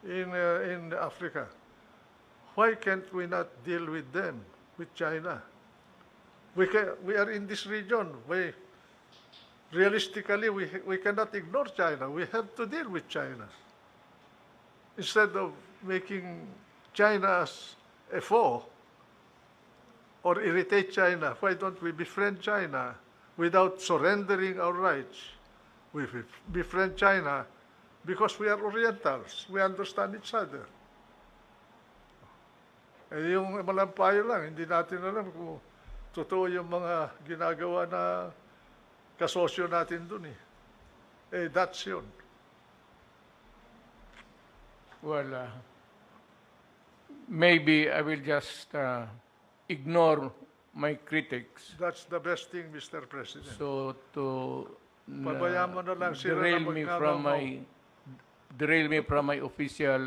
A: in Africa. Why can't we not deal with them, with China? We are in this region. Realistically, we cannot ignore China. We have to deal with China. Instead of making China as a foe or irritate China, why don't we befriend China without surrendering our rights? We befriend China because we are Orientals. We understand each other. Eh, yung malampayo lang, hindi natin alam kung totoo yung mga ginagawa na kasosyo natin dun eh. Eh, that's yun.
B: Well, maybe I will just ignore my critics.
A: That's the best thing, Mr. President.
B: So to
A: Pabayaan mo na lang sila
B: derail
A: na
B: me
A: magkano-
B: derail me from my official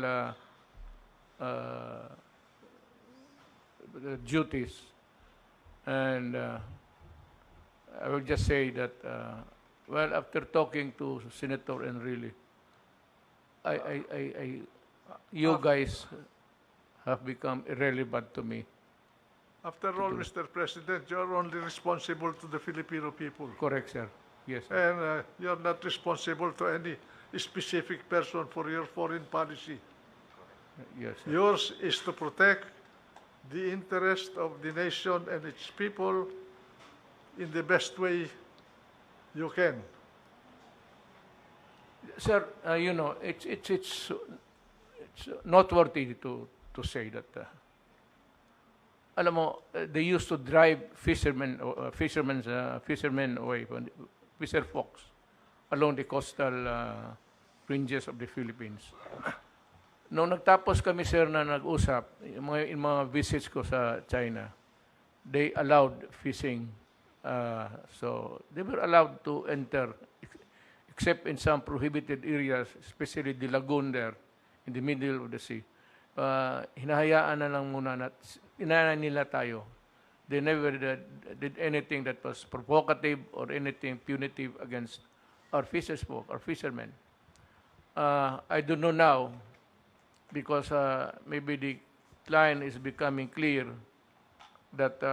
B: duties, and I will just say that well, after talking to Senator Enrile, you guys have become irrelevant to me.
A: After all, Mr. President, you're only responsible to the Filipino people.
B: Correct, sir. Yes, sir.
A: And you're not responsible to any specific person for your foreign policy.
B: Yes, sir.
A: Yours is to protect the interest of the nation and its people in the best way you can.
B: Sir, you know, it's noteworthy to say that alam mo, they used to drive fishermen away from fisher folks along the coastal ranges of the Philippines. Nung nagtapos kami, sir, na nag-usap, in mga visits ko sa China, they allowed fishing. So they were allowed to enter, except in some prohibited areas, especially the lagoon there, in the middle of the sea. Hinahayaan na lang muna inaanan nila tayo. They never did anything that was provocative or anything punitive against our fisherfolk, our fishermen. I don't know now, because maybe the line is becoming clear that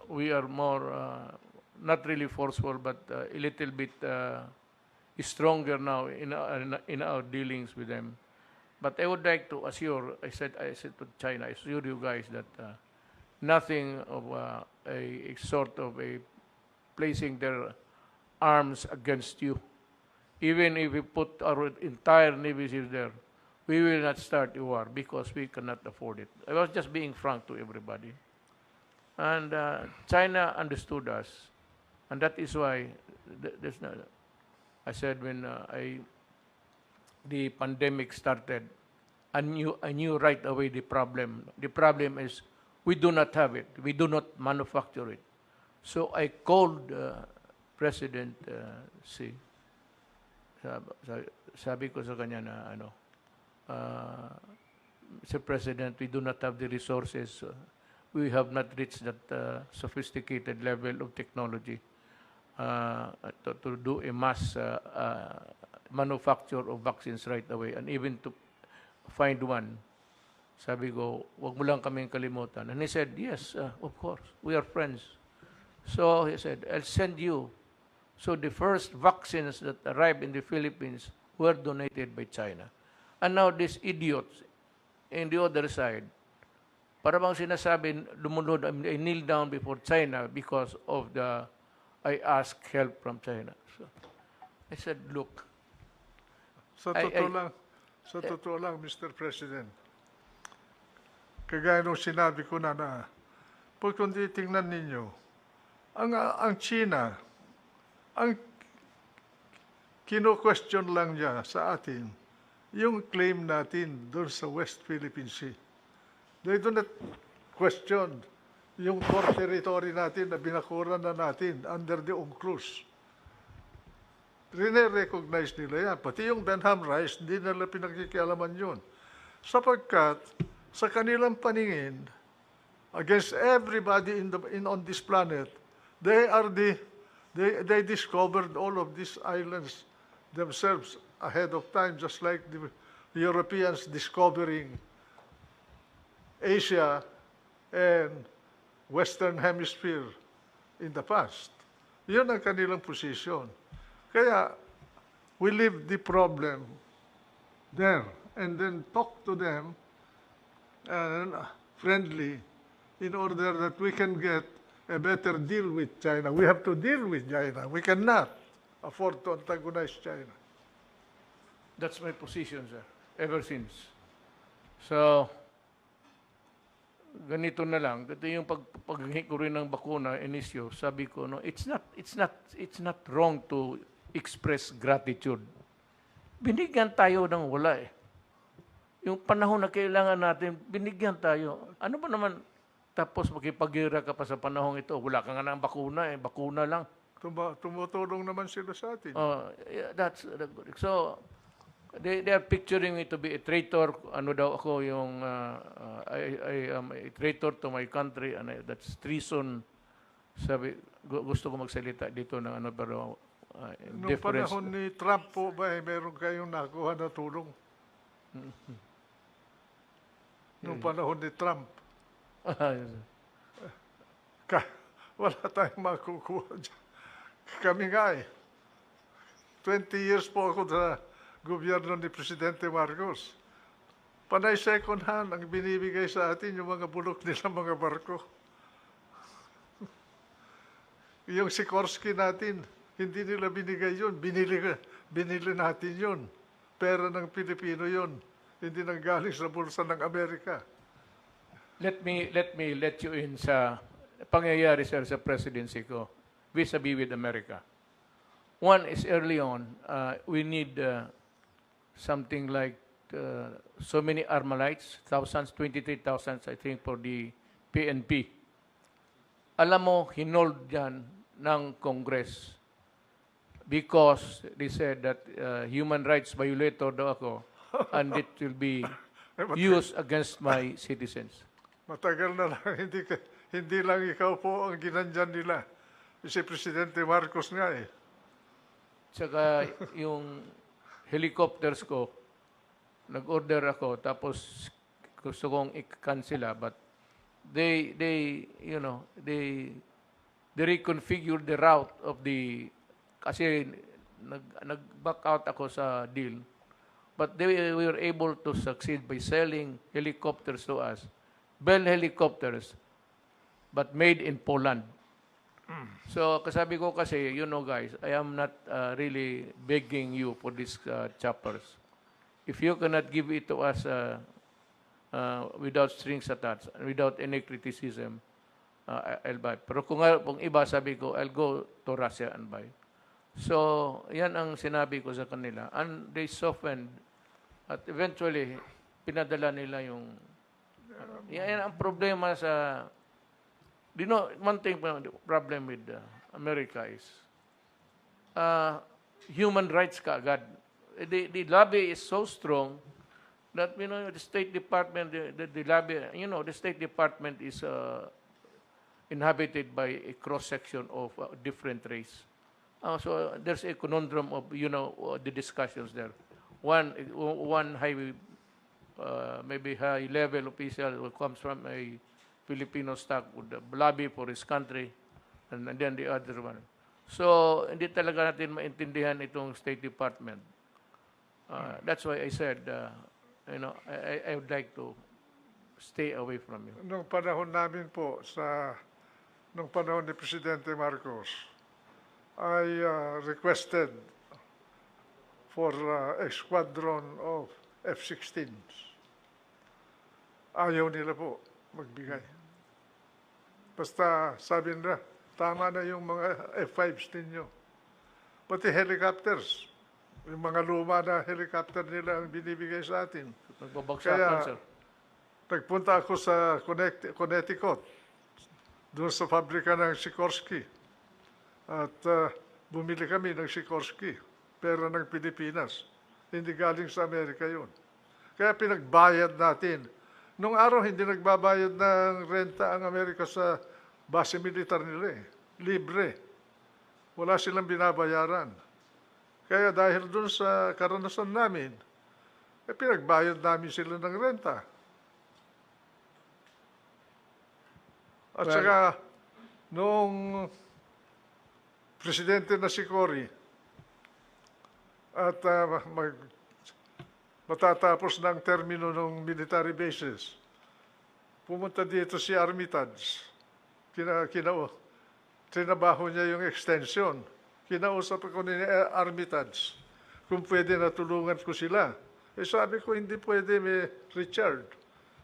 B: we are more, not really forceful, but a little bit stronger now in our dealings with them. But I would like to assure, I said to China, I assure you guys that nothing of a sort of a placing their arms against you. Even if we put our entire Navy ships there, we will not start a war because we cannot afford it. I was just being frank to everybody. And China understood us. And that is why I said when the pandemic started, I knew right away the problem. The problem is we do not have it. We do not manufacture it. So I called President Xi. Sabi ko sa kanya na Mr. President, we do not have the resources. We have not reached that sophisticated level of technology to do a mass manufacture of vaccines right away, and even to find one. Sabi ko, wag mo lang kaming kalimutan. And he said, yes, of course, we are friends. So he said, I'll send you. So the first vaccines that arrived in the Philippines were donated by China. And now these idiots in the other side, para bang sinasabi, lumunod, I kneel down before China because of I asked help from China. So I said, look.
A: Sa totoo lang, Mr. President, kagaya nung sinabi ko na pag kung titingnan ninyo, ang China, ang kino-question lang niya sa atin, yung claim natin doon sa West Philippine Sea. They do not question yung core territory natin na binakuran na natin under the UNCLOS. Rine-recognize nila yan. Pati yung Benham Rice, hindi nila pinagkikialaman yun. Sapagkat sa kanilang paningin, against everybody on this planet, they discovered all of these islands themselves ahead of time, just like the Europeans discovering Asia and Western Hemisphere in the past. Yun ang kanilang position. Kaya, we leave the problem there and then talk to them friendly in order that we can get a better deal with China. We have to deal with China. We cannot afford to antagonize China.
B: That's my position, sir, ever since. So, ganito na lang. Ito yung paghingi ko rin ng bakuna, inisyo, sabi ko, no, it's not wrong to express gratitude. Binigyan tayo ng wala eh. Yung panahon na kailangan natin, binigyan tayo. Ano ba naman, tapos makipagira ka pa sa panahon ito, wala ka nga ng bakuna eh, bakuna lang.
A: Tumutulong naman sila sa atin.
B: Yeah, that's good. So, they are picturing me to be a traitor. Ano daw ako yung, I am a traitor to my country, and that's treason. Sabi, gusto ko magsalita dito ng ano, pero
A: Noong panahon ni Trump po ba, meron kayong nakuha na tulong? nung panahon ni Trump. Wala tayong makukuha dyan. Kami nga 20 years po ako sa gobyerno ni Presidente Marcos. Panay second hand ang binibigay sa atin yung mga bulok nila mga barko. Yung Sikorsky natin, hindi nila binigay yun. Binili natin yun. Pera ng Pilipino yun. Hindi nang galing sa bulsa ng Amerika.
B: Let you in sa pangyayari, sir, sa presidency ko vis-a-vis with America. One is early on, we need something like so many Armalites, 23,000, I think, for the PNP. Alam mo, hinold yan ng Congress because they said that human rights violator daw ako and it will be used against my citizens.
A: Matagal na lang, hindi lang ikaw po ang ginandyan nila. Si Presidente Marcos nga
B: Tsaka yung helicopters ko, nag-order ako, tapos gusto kong i-cancela, but they reconfigured the route of the, kasi nag-back out ako sa deal, but we were able to succeed by selling helicopters to us, Bell helicopters, but made in Poland. So, kasabi ko kasi, guys, I am not really begging you for these choppers. If you cannot give it to us without strings attached, without any criticism, I'll buy. Pero kung iba, sabi ko, I'll go to Russia and buy. So, yan ang sinabi ko sa kanila. And they softened. At eventually, pinadala nila yung... yan ang problema sa... one thing, the problem with America is human rights kaagad. The lobby is so strong that, the State Department, the lobby, the State Department is inhabited by a cross-section of different race. So there's a conundrum of, the discussions there. One high, maybe high-level official who comes from a Filipino stock would lobby for his country, and then the other one. So, hindi talaga natin maintindihan itong State Department. That's why I said, I would like to stay away from you.
A: Nung panahon namin po, nung panahon ni Presidente Marcos, I requested for a squadron of F-16s. Ayaw nila po magbigay. Basta sabi nila, tama na yung mga F-5s ninyo. Pati helicopters, yung mga luma na helicopter nila ang binibigay sa atin.
B: Nagbabagsakan, sir.
A: Nagpunta ako sa Connecticut, doon sa pabrika ng Sikorsky. At bumili kami ng Sikorsky, pera ng Pilipinas. Hindi galing sa Amerika yun. Kaya pinagbayad natin. Nung araw, hindi nagbabayad ng renta ang Amerika sa base militar nila. Libre. Wala silang binabayaran. Kaya dahil dun sa karanasan namin, pinagbayad namin sila ng renta. At saka, nung presidente na si Cory, at matatapos ng termino ng military bases, pumunta dito si Armitage. Trinabaho niya yung extension. Kinausap ako ni Armitage kung pwede na tulungan ko sila. Sabi ko, hindi pwede, Richard.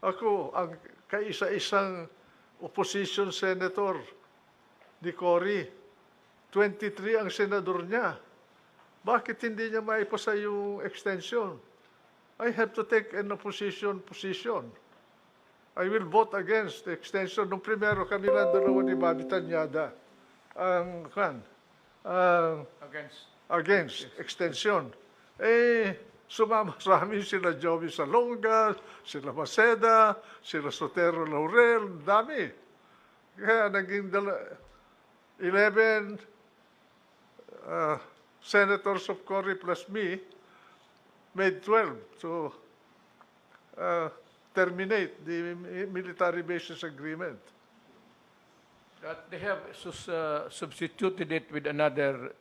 A: Ako, ang kaisa-isang opposition senator ni Cory. 23 ang senador niya. Bakit hindi niya maipasa yung extension? I have to take an opposition position. I will vote against the extension. Nung primero kami na dalawa ni Bobby Tanyada against extension. Sumama sa amin sila Joey Salonga, sila Maceda, sila Sotero Laurel, dami. Kaya naging 11 senators of Cory plus me, made 12. So, terminate the military bases agreement.
B: That they have substituted it with another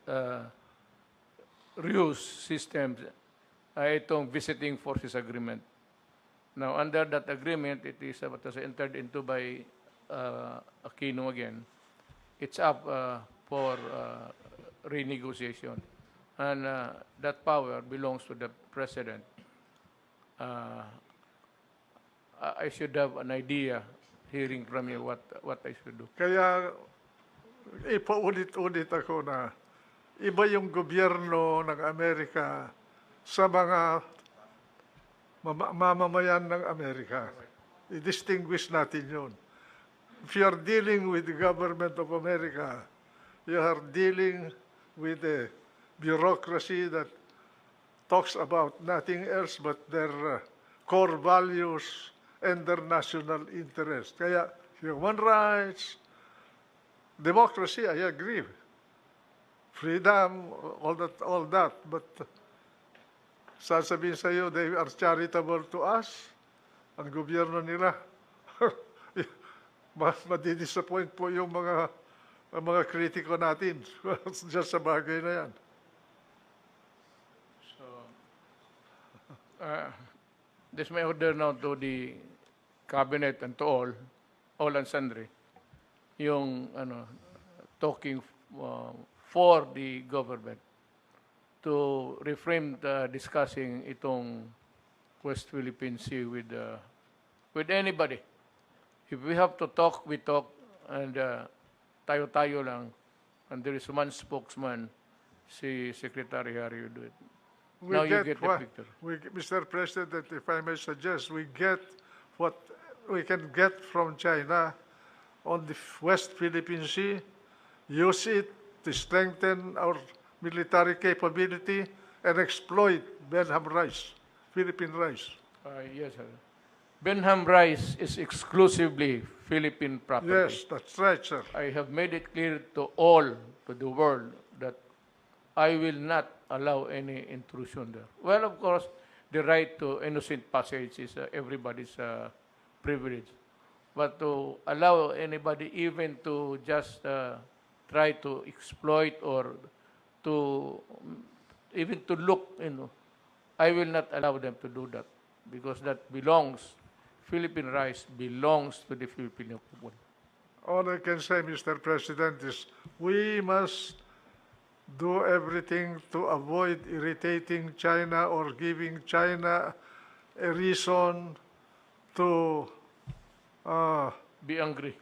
B: ruse system, itong visiting forces agreement. Now, under that agreement, it is what was entered into by Aquino again. It's up for renegotiation. And that power belongs to the president. I should have an idea, hearing from you, what I should do.
A: Kaya ipaulit-ulit ako na iba yung gobyerno ng Amerika sa mga mamamayan ng Amerika. I-distinguish natin yun. If you are dealing with the government of America, you are dealing with a bureaucracy that talks about nothing else but their core values and their national interest. Kaya human rights, democracy, I agree. Freedom, all that. But sasabihin sa iyo, they are charitable to us. Ang gobyerno nila, madidisappoint po yung mga kritiko natin just sa bagay na yan.
B: So, this may order now to the cabinet and to all and sundry, yung talking for the government to refrain discussing itong West Philippine Sea with anybody. If we have to talk, we talk, and tayo-tayo lang, and there is one spokesman, si Secretary Harry will do it. Now you get the picture.
A: Mr. President, if I may suggest, we get what we can get from China on the West Philippine Sea, use it to strengthen our military capability and exploit Benham rice, Philippine rice.
B: Yes, sir. Benham rice is exclusively Philippine property.
A: Yes, that's right, sir.
B: I have made it clear to the world, that I will not allow any intrusion there. Well, of course, the right to innocent passage is everybody's privilege. But to allow anybody even to just try to exploit or to even to look, I will not allow them to do that, because that Philippine rice belongs to the Filipino people.
A: All I can say, Mr. President, is we must do everything to avoid irritating China or giving China a reason to
B: Be angry.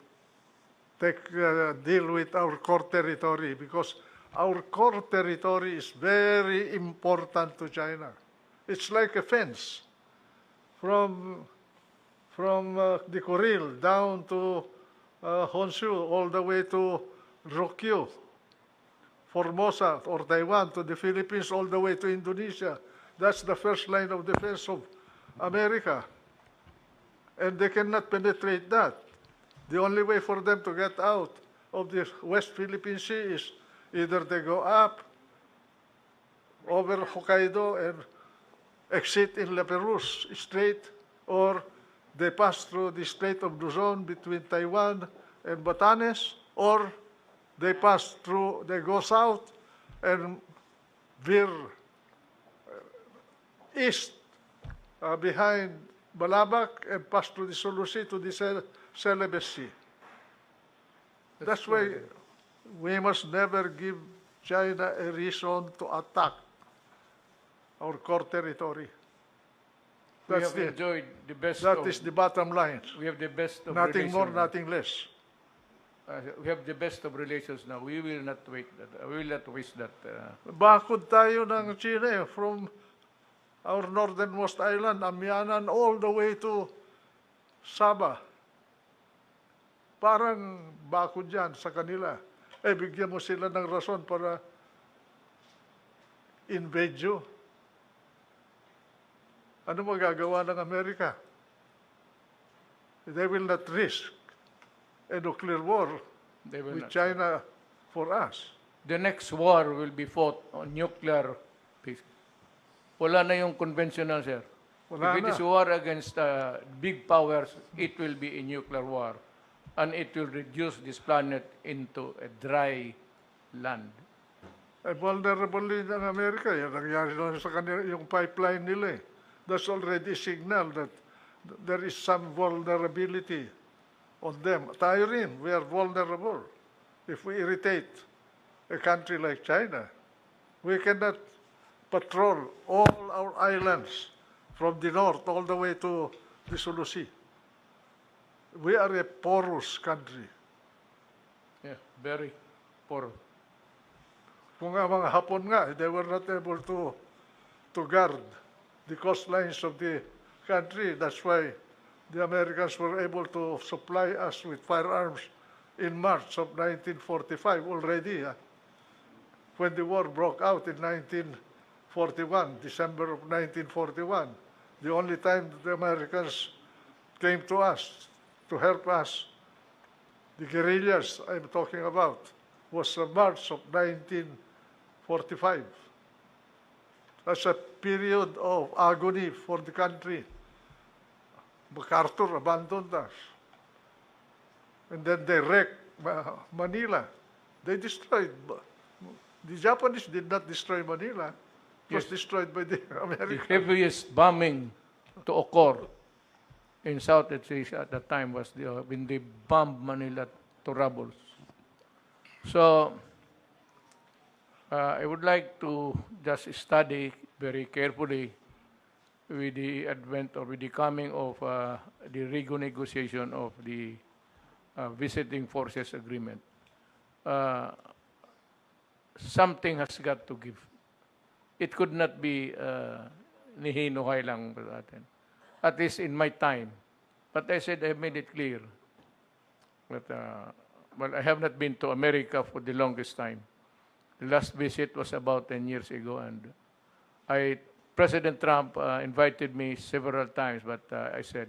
A: deal with our core territory, because our core territory is very important to China. It's like a fence from the Kuril down to Honshu, all the way to Ryukyu, Formosa or Taiwan, to the Philippines, all the way to Indonesia. That's the first line of defense of America. And they cannot penetrate that. The only way for them to get out of the West Philippine Sea is either they go up over Hokkaido and exit in La Perouse Strait, or they pass through the Strait of Luzon between Taiwan and Batanes, or they go south and veer east behind Balabac and pass through the Sulu Sea to the Celebes Sea. That's why we must never give China a reason to attack our core territory.
B: We have enjoyed the best.
A: That is the bottom line.
B: We have the best of
A: Nothing more,
B: relations.
A: nothing less.
B: We have the best of relations now. We will not wait that. We will not waste that.
A: Bakod tayo ng China from our northernmost island, Amianan, all the way to Sabah. Parang bakod yan sa kanila. Bigyan mo sila ng rason para invade you. Ano magagawa ng Amerika? They will not risk a nuclear war with China for us.
B: The next war will be fought on nuclear peace. Wala na yung conventional, sir.
A: Wala
B: If it
A: na.
B: is war against big powers, it will be a nuclear war. And it will reduce this planet into a dry land.
A: Vulnerable din ang Amerika. Yan nangyari lang sa kanila, yung pipeline nila. That's already a signal that there is some vulnerability on them. Tayo rin, we are vulnerable. If we irritate a country like China, we cannot patrol all our islands from the north all the way to the Sulu Sea. We are a porous country.
B: Yeah, very poor.
A: Kung nga mga Hapon nga, they were not able to guard the coastlines of the country. That's why the Americans were able to supply us with firearms in March of 1945 already. When the war broke out in 1941, December of 1941, the only time that the Americans came to us to help us, the guerrillas I'm talking about, was March of 1945. That's a period of agony for the country. MacArthur abandoned us. And then they wrecked Manila. They destroyed. The Japanese did not destroy Manila. It was destroyed by the
B: The
A: Americans.
B: heaviest bombing to occur in Southeast Asia at that time was when they bombed Manila to rubble. So, I would like to just study very carefully with the advent or with the coming of the renegotiation of the visiting forces agreement. Something has got to give. It could not be nihinuhay lang sa atin. At least in my time. But I said, I made it clear that, well, I have not been to America for the longest time. The last visit was about 10 years ago, and President Trump invited me several times, but I said,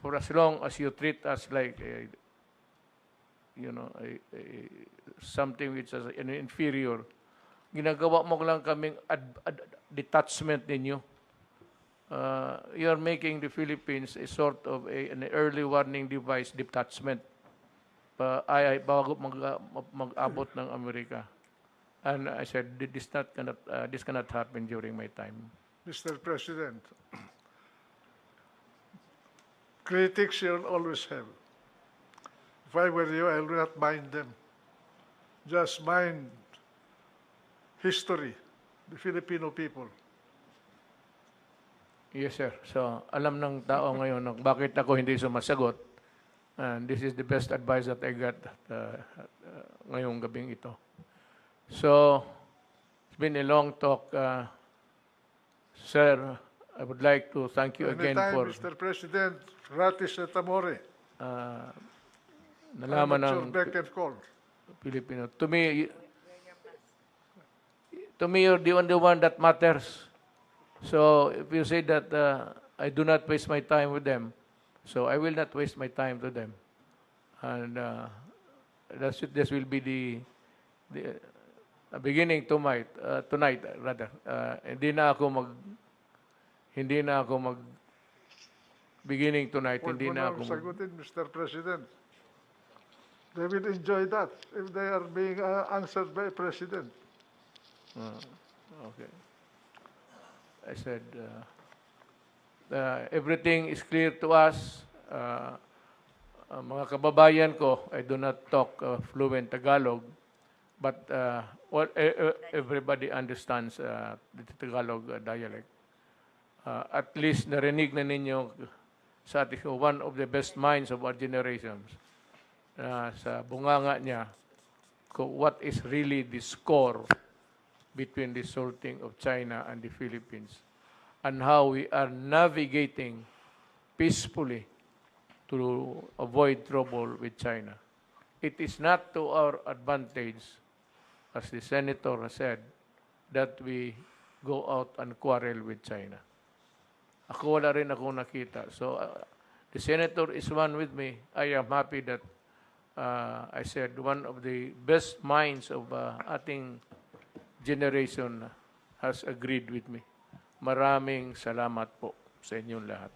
B: for as long as you treat us like, something which is an inferior, ginagawa mo lang kaming detachment ninyo. You are making the Philippines a sort of an early warning device detachment bago mag-abot ng Amerika. And I said, this cannot happen during my time.
A: Mr. President, critics you'll always have. If I were you, I would not mind them. Just mind history, the Filipino people.
B: Yes, sir. So, alam ng tao ngayon bakit ako hindi sumasagot. And this is the best advice that I got ngayong gabing ito. So, it's been a long talk. Sir, I would like to thank you again
A: Anytime,
B: for
A: Mr. President, gratis et amore.
B: nalaman
A: I'm
B: ng
A: at your beck and call.
B: Filipino. To me, you're the only one that matters. So, if you say that I do not waste my time with them, so I will not waste my time to them. And this will be the beginning tonight, rather. Hindi na ako mag beginning tonight,
A: Huwag
B: hindi
A: mo
B: na
A: nang
B: ako
A: sagutin, Mr. President. They will enjoy that if they are being answered by a President.
B: Okay. I said, everything is clear to us. Mga kababayan ko, I do not talk fluent Tagalog, but everybody understands the Tagalog dialect. At least narinig na ninyo sa ating one of the best minds of our generations sa bunganga niya what is really the score between the salting of China and the Philippines, and how we are navigating peacefully to avoid trouble with China. It is not to our advantage, as the senator has said, that we go out and quarrel with China. Ako wala rin ako nakita. So, the senator is one with me. I am happy that I said one of the best minds of ating generation has agreed with me. Maraming salamat po. sa inyong lahat.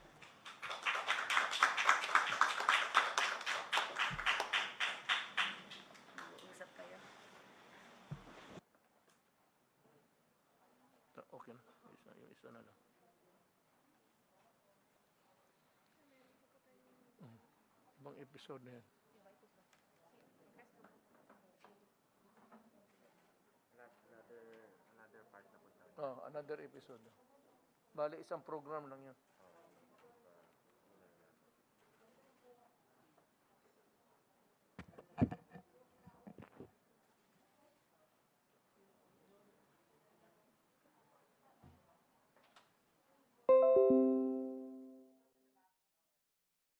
C: Usap kayo.
B: Okay na. Yung isa na lang. Ibang episode na yan. Another part na po. Another episode. Bali, isang program lang yan.